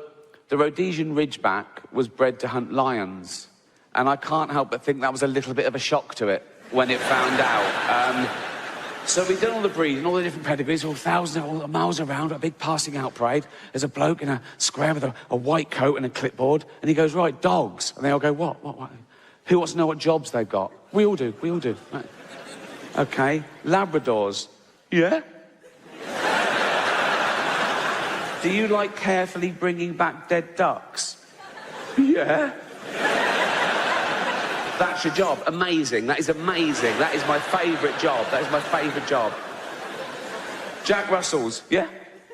the Rhodesian Ridgeback was bred to hunt lions, and I can't help but think that was a little bit of a shock to it when it found out. So we've done all the breeding, all the different pedigrees, all thousands, all the miles around, a big passing out parade. There's a bloke in a square with a white coat and a clipboard, and he goes, "Right, dogs." And they all go, what? Who wants to know what jobs they've got? We all do. Right. Okay, Labradors. Yeah? Do you like carefully bringing back dead ducks? Yeah. That's your job. Amazing. That is amazing. That is my favourite job. That is my favourite job. Jack Russells. Yeah.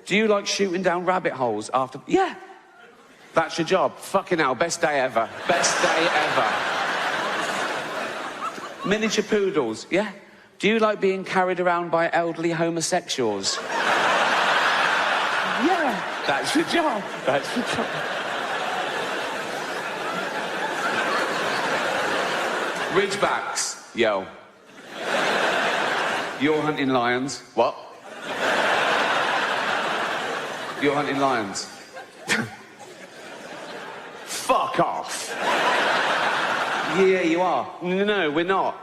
Do you like shooting down rabbit holes after... Yeah. That's your job. Fucking hell. Best day ever. Best day ever. Miniature poodles. Yeah. Do you like being carried around by elderly homosexuals? Yeah. That's your job. That's your job. Ridgebacks. Yo. You're hunting lions. What? You're hunting lions. Fuck off. Yeah, you are. No, we're not.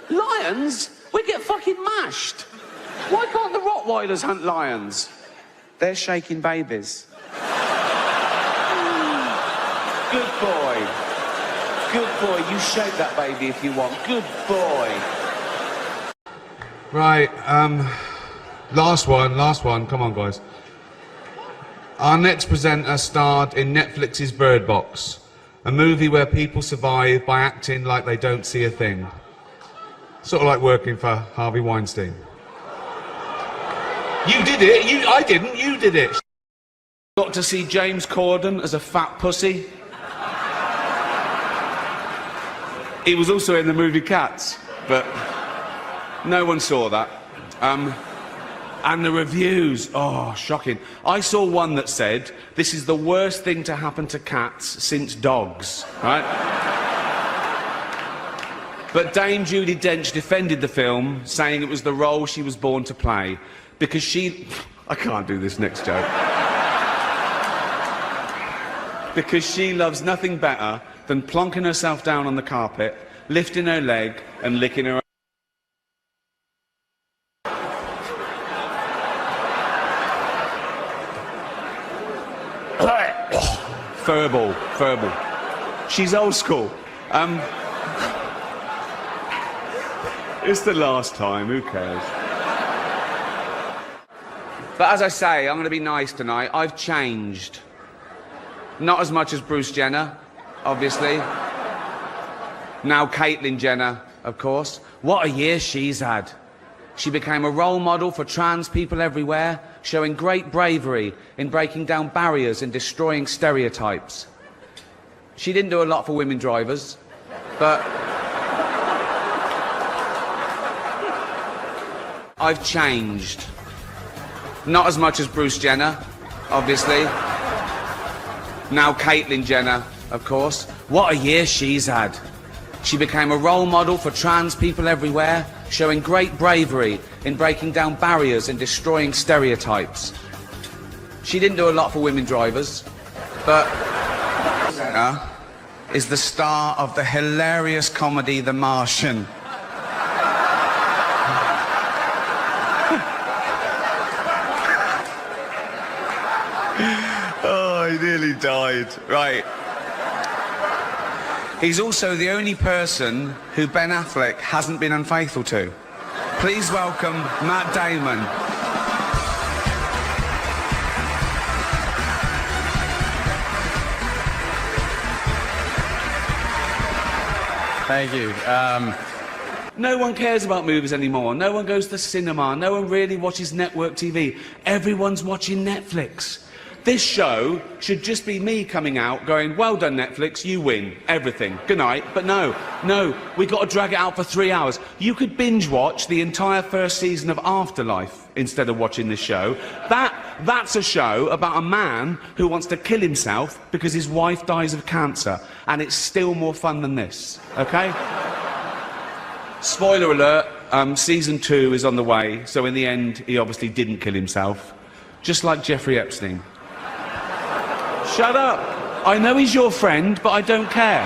Lions? We get fucking mashed. Why can't the Rottweilers hunt lions? They're shaking babies. Good boy. Good boy. You shake that baby if you want. Good boy. Right, last one. Come on, guys. Our next presenter starred in Netflix's Bird Box, a movie where people survive by acting like they don't see a thing. Sort of like working for Harvey Weinstein. You did it. I didn't. You did it. Got to see James Corden as a fat pussy. He was also in the movie Cats, but no one saw that. And the reviews, oh, shocking. I saw one that said, "This is the worst thing to happen to cats since dogs," right? But Dame Judi Dench defended the film, saying it was the role she was born to play, because she... I can't do this next joke. Because she loves nothing better than plonking herself down on the carpet, lifting her leg and licking her... Furball. She's old school. It's the last time, who cares? But as I say, I'm going to be nice tonight. I've changed. Not as much as Bruce Jenner, obviously. Now Caitlyn Jenner, of course. What a year she's had. She became a role model for trans people everywhere, showing great bravery in breaking down barriers and destroying stereotypes. She didn't do a lot for women drivers, but... I've changed. Not as much as Bruce Jenner, obviously. Now Caitlyn Jenner, of course. What a year she's had. She became a role model for trans people everywhere, showing great bravery in breaking down barriers and destroying stereotypes. She didn't do a lot for women drivers, but... is the star of the hilarious comedy The Martian. Oh, he nearly died. Right. He's also the only person who Ben Affleck hasn't been unfaithful to. Please welcome Matt Damon. Thank you. No one cares about movies anymore. No one goes to the cinema. No one really watches network TV. Everyone's watching Netflix. This show should just be me coming out going, well done, Netflix, you win everything. Good night. But no, we got to drag it out for 3 hours. You could binge watch the entire first season of Afterlife instead of watching this show. That's a show about a man who wants to kill himself because his wife dies of cancer. And it's still more fun than this, okay? Spoiler alert, season 2 is on the way, so in the end, he obviously didn't kill himself. Just like Jeffrey Epstein. Shut up! I know he's your friend, but I don't care.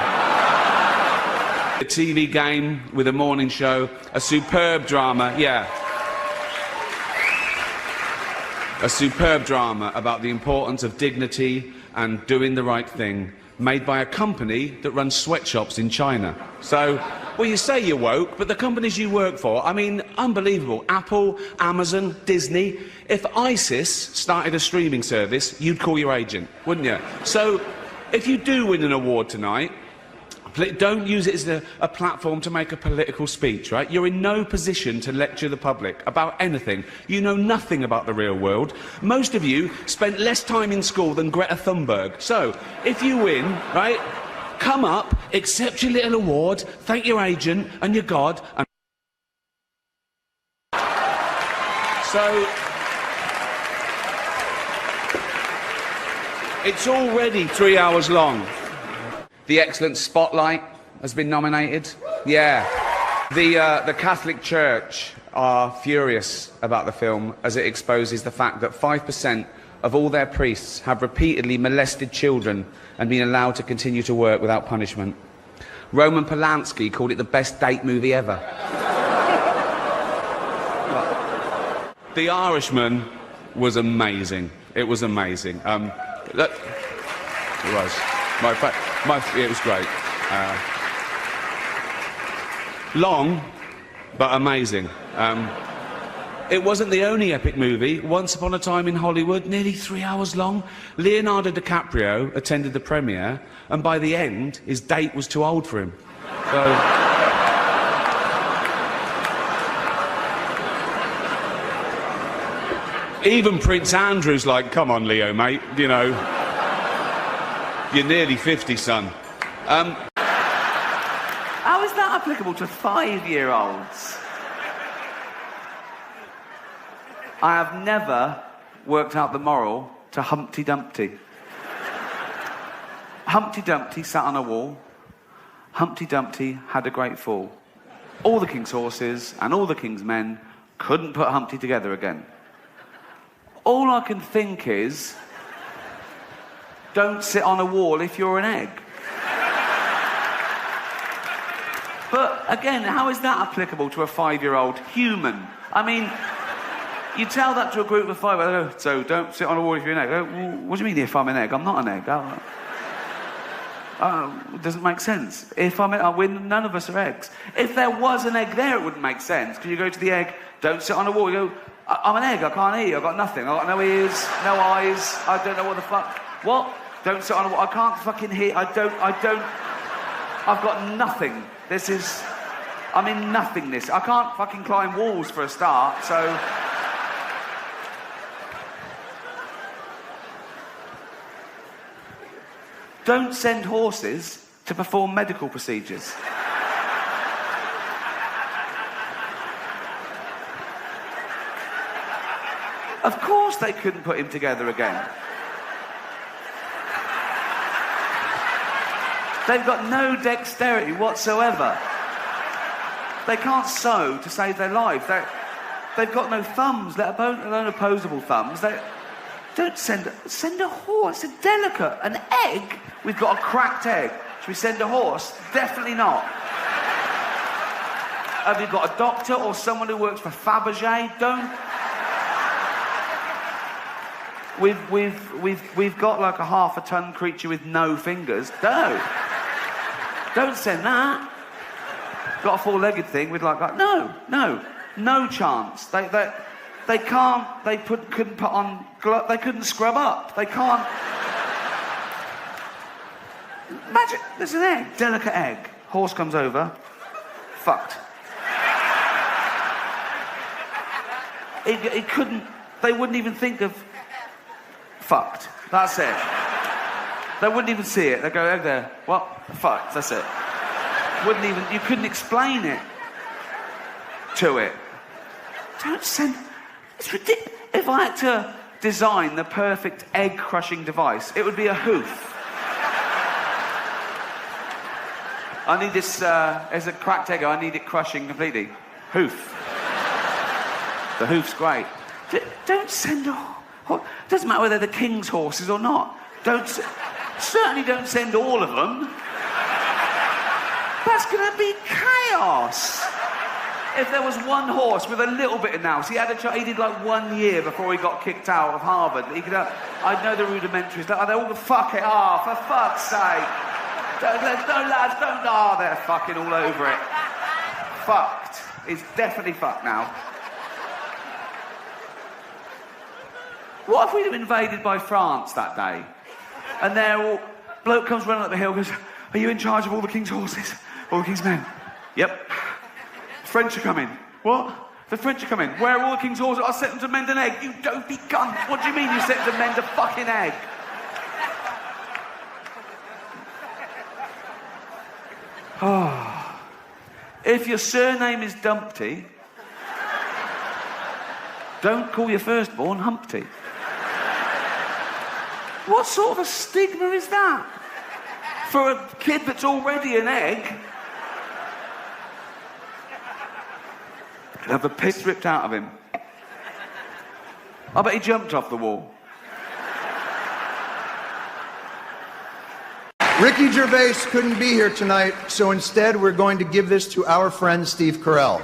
A TV game with a morning show, a superb drama, yeah. A superb drama about the importance of dignity and doing the right thing, made by a company that runs sweatshops in China. So, well, you say you're woke, but the companies you work for, I mean, unbelievable. Apple, Amazon, Disney. If ISIS started a streaming service, you'd call your agent, wouldn't you? So, if you do win an award tonight, don't use it as a platform to make a political speech, right? You're in no position to lecture the public about anything. You know nothing about the real world. Most of you spent less time in school than Greta Thunberg. So, if you win, right, come up, accept your little award, thank your agent and your God, and... So... It's already 3 hours long. The excellent Spotlight has been nominated. Yeah. The Catholic Church are furious about the film as it exposes the fact that 5% of all their priests have repeatedly molested children and been allowed to continue to work without punishment. Roman Polanski called it the best date movie ever. The Irishman was amazing. It was amazing. Look, it was. It was great. Long, but amazing. It wasn't the only epic movie. Once Upon a Time in Hollywood, nearly 3 hours long. Leonardo DiCaprio attended the premiere, and by the end, his date was too old for him. So... Even Prince Andrew's like, come on, Leo, mate, you know. You're nearly 50, son. How is that applicable to 5-year-olds? I have never worked out the moral to Humpty Dumpty. Humpty Dumpty sat on a wall. Humpty Dumpty had a great fall. All the king's horses and all the king's men couldn't put Humpty together again. All I can think is, don't sit on a wall if you're an egg. But again, how is that applicable to a 5-year-old human? I mean, you tell that to a group of 5, oh, so don't sit on a wall if you're an egg. Oh, well, what do you mean if I'm an egg? I'm not an egg. It doesn't make sense. If I'm none of us are eggs. If there was an egg there, it wouldn't make sense. Because you go to the egg, don't sit on a wall, you go, I'm an egg, I can't eat, I've got nothing, I've got no ears, no eyes, I don't know what the fuck. What? Don't sit on a wall, I can't fucking hear, I've got nothing. I'm in nothingness. I can't fucking climb walls for a start, so... Don't send horses to perform medical procedures. Of course they couldn't put him together again. They've got no dexterity whatsoever. They can't sew to save their life. They've got no thumbs, let alone opposable thumbs. Don't send a horse. It's delicate. An egg? We've got a cracked egg. Should we send a horse? Definitely not. Have you got a doctor or someone who works for Fabergé? Don't. We've got like a half-a-ton creature with no fingers. Don't send that. Got a four-legged thing with like that. No chance. They can't. Couldn't put on. They couldn't scrub up. They can't. Imagine there's an egg, delicate egg, horse comes over, fucked. It couldn't, they wouldn't even think of fucked. That's it. They wouldn't even see it. They go, oh there, what? Fucked, that's it. Wouldn't even, you couldn't explain it to it. Don't send, it's ridiculous. If I had to design the perfect egg crushing device, it would be a hoof. I need this, as a cracked egg, I need it crushing completely. Hoof. The hoof's great. Don't send doesn't matter whether they're the king's horses or not. Certainly don't send all of them. That's going to be chaos. If there was one horse with a little bit of nous, he did like 1 year before he got kicked out of Harvard. I'd know the rudimentaries. They're all fuck it. For fuck's sake. No, lads, don't. They're fucking all over it. Fucked. It's definitely fucked now. What if we'd have invaded by France that day? And bloke comes running up the hill and goes, are you in charge of all the king's horses? All the king's men? Yep. French are coming. What? The French are coming. Where are all the king's horses? I sent them to mend an egg. You dopey cunt. What do you mean you sent them to mend a fucking egg? If your surname is Dumpty, don't call your firstborn Humpty. What sort of a stigma is that? For a kid that's already an egg? Could have the piss ripped out of him. I bet he jumped off the wall. Ricky Gervais couldn't be here tonight, so instead we're going to give this to our friend Steve Carell.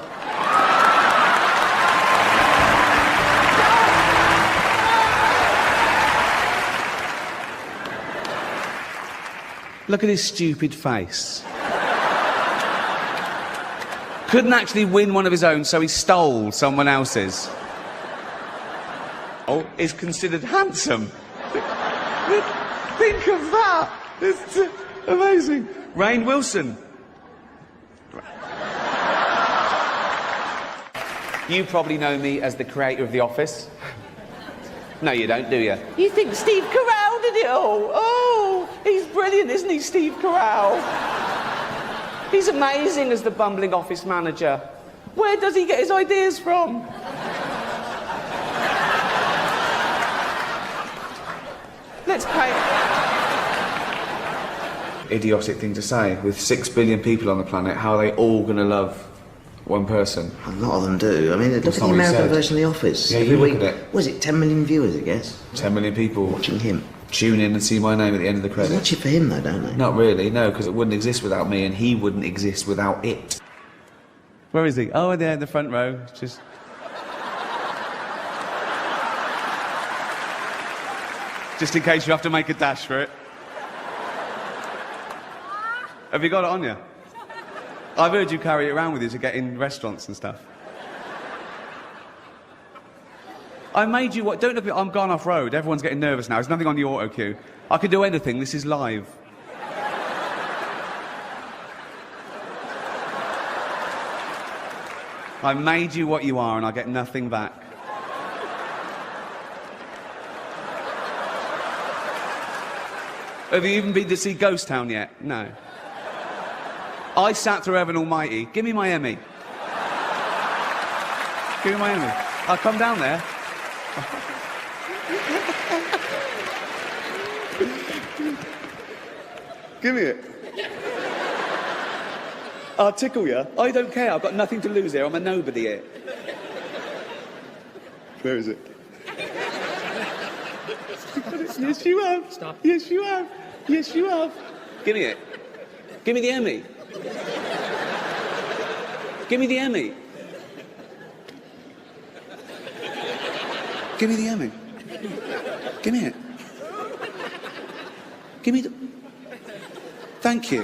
Look at his stupid face. Couldn't actually win one of his own, so he stole someone else's. Is considered handsome. Think of that. It's amazing. Rainn Wilson. You probably know me as the creator of The Office. No, you don't, do you? You think Steve Carell did it all? Oh, he's brilliant, isn't he, Steve Carell? He's amazing as the bumbling office manager. Where does he get his ideas from? Let's pay. Idiotic thing to say. With 6 billion people on the planet, how are they all going to love one person? A lot of them do. I mean, look at the American version of The Office. Yeah, every you week. look at it. Was it 10 million viewers, I guess? 10 million people. Watching him. Tune in and see my name at the end of the credits. They watch it for him, though, don't they? Not really, no, because it wouldn't exist without me and he wouldn't exist without it. Where is he? Oh, there in the front row. Just... Just in case you have to make a dash for it. Have you got it on you? I've heard you carry it around with you to get in restaurants and stuff. I made you what? Don't look at me. I'm gone off road. Everyone's getting nervous now. There's nothing on the auto cue. I could do anything. This is live. I made you what you are and I get nothing back. Have you even been to see Ghost Town yet? No. I sat through Heaven Almighty. Give me my Emmy. Give me my Emmy. I'll come down there. Give me it. I'll tickle you. I don't care. I've got nothing to lose here. I'm a nobody here. Where is it? Yes, you have. Stop. Yes, you have. Yes, you have. Give me it. Give me the Emmy. Give me the Emmy. Give me the Emmy. Give me it. Give me the... Thank you.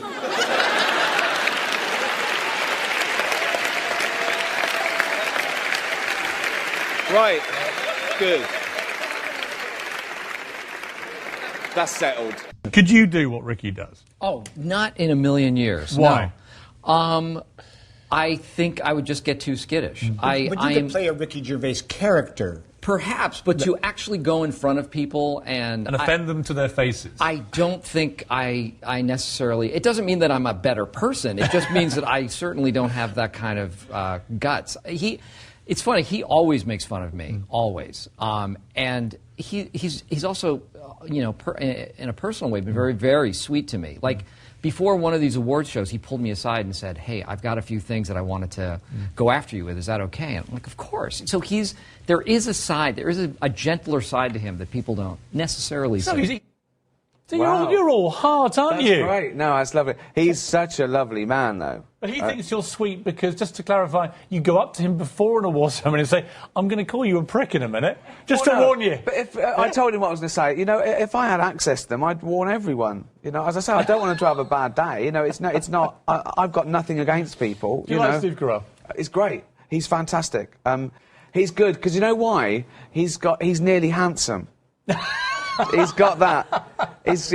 Right. Good. That's settled. Could you do what Ricky does? Oh, not in a million years. Why? No. I think I would just get too skittish. But you could play a Ricky Gervais character. Perhaps, but to actually go in front of people and offend them to their faces. I don't think I necessarily... It doesn't mean that I'm a better person. It just means that I certainly don't have that kind of guts. It's funny, he always makes fun of me, always. And he's also, you know, in a personal way, been very, very sweet to me. Like, before one of these award shows, he pulled me aside and said, hey, I've got a few things that I wanted to go after you with. Is that okay? And I'm like, of course. So there is a side, there is a gentler side to him that people don't necessarily see. So you're all heart, aren't you? That's great. No, that's lovely. He's such a lovely man, though. But he thinks you're sweet because, just to clarify, you go up to him before an award ceremony and say, I'm going to call you a prick in a minute, just to warn you. But if I told him what I was going to say, you know, if I had access to them, I'd warn everyone. You know, as I say, I don't want to have a bad day. You know, it's not. I've got nothing against people. Do you like Steve Carell? It's great. He's fantastic. He's good because you know why? He's nearly handsome. He's got that. He's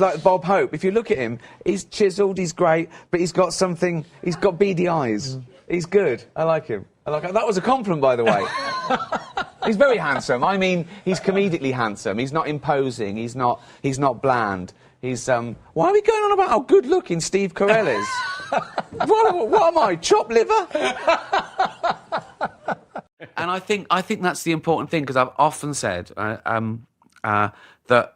like Bob Hope. If you look at him, he's chiseled, he's great, but he's got something. He's got beady eyes. He's good. I like him. That was a compliment, by the way. He's very handsome. I mean, he's comedically handsome. He's not imposing. He's not bland. He's Why are we going on about how good-looking Steve Carell is? what am I? Chopped liver? And I think that's the important thing, because I've often said that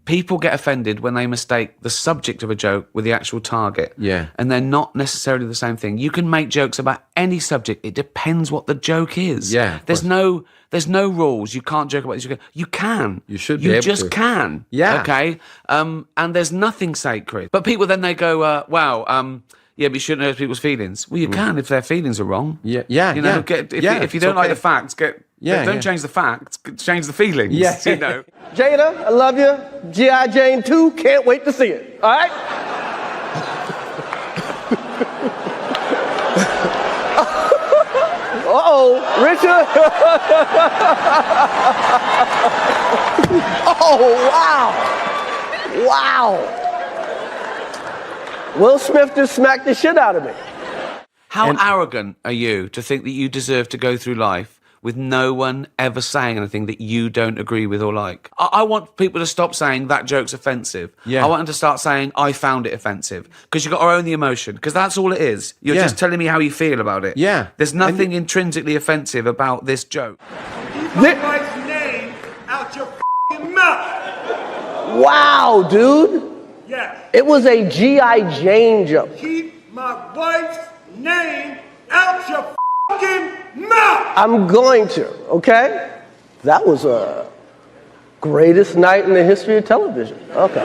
people get offended when they mistake the subject of a joke with the actual target. Yeah. And they're not necessarily the same thing. You can make jokes about any subject. It depends what the joke is. Yeah. There's no rules. You can't joke about this. You can. You should be able to. You just can. Yeah. Okay? And there's nothing sacred. But people then they go, wow, yeah, but you shouldn't hurt people's feelings. Well, you can if their feelings are wrong. Yeah, you know, if you don't like the facts, don't change the facts, change the feelings. Yeah. You know. Jada, I love you. G.I. Jane 2, can't wait to see it. All right? Uh-oh, Richard. Oh, wow. Wow. Will Smith just smacked the shit out of me. How arrogant are you to think that you deserve to go through life with no one ever saying anything that you don't agree with or like? I want people to stop saying that joke's offensive. Yeah. I want them to start saying I found it offensive, because you've got to own the emotion, because that's all it is. You're just telling me how you feel about it. Yeah. There's nothing intrinsically offensive about this joke. Keep my wife's name out your f***ing mouth. Wow, dude. Yes. It was a G.I. Jane joke. Keep my wife's name out your f***ing mouth. I'm going to, okay? That was a greatest night in the history of television. Okay.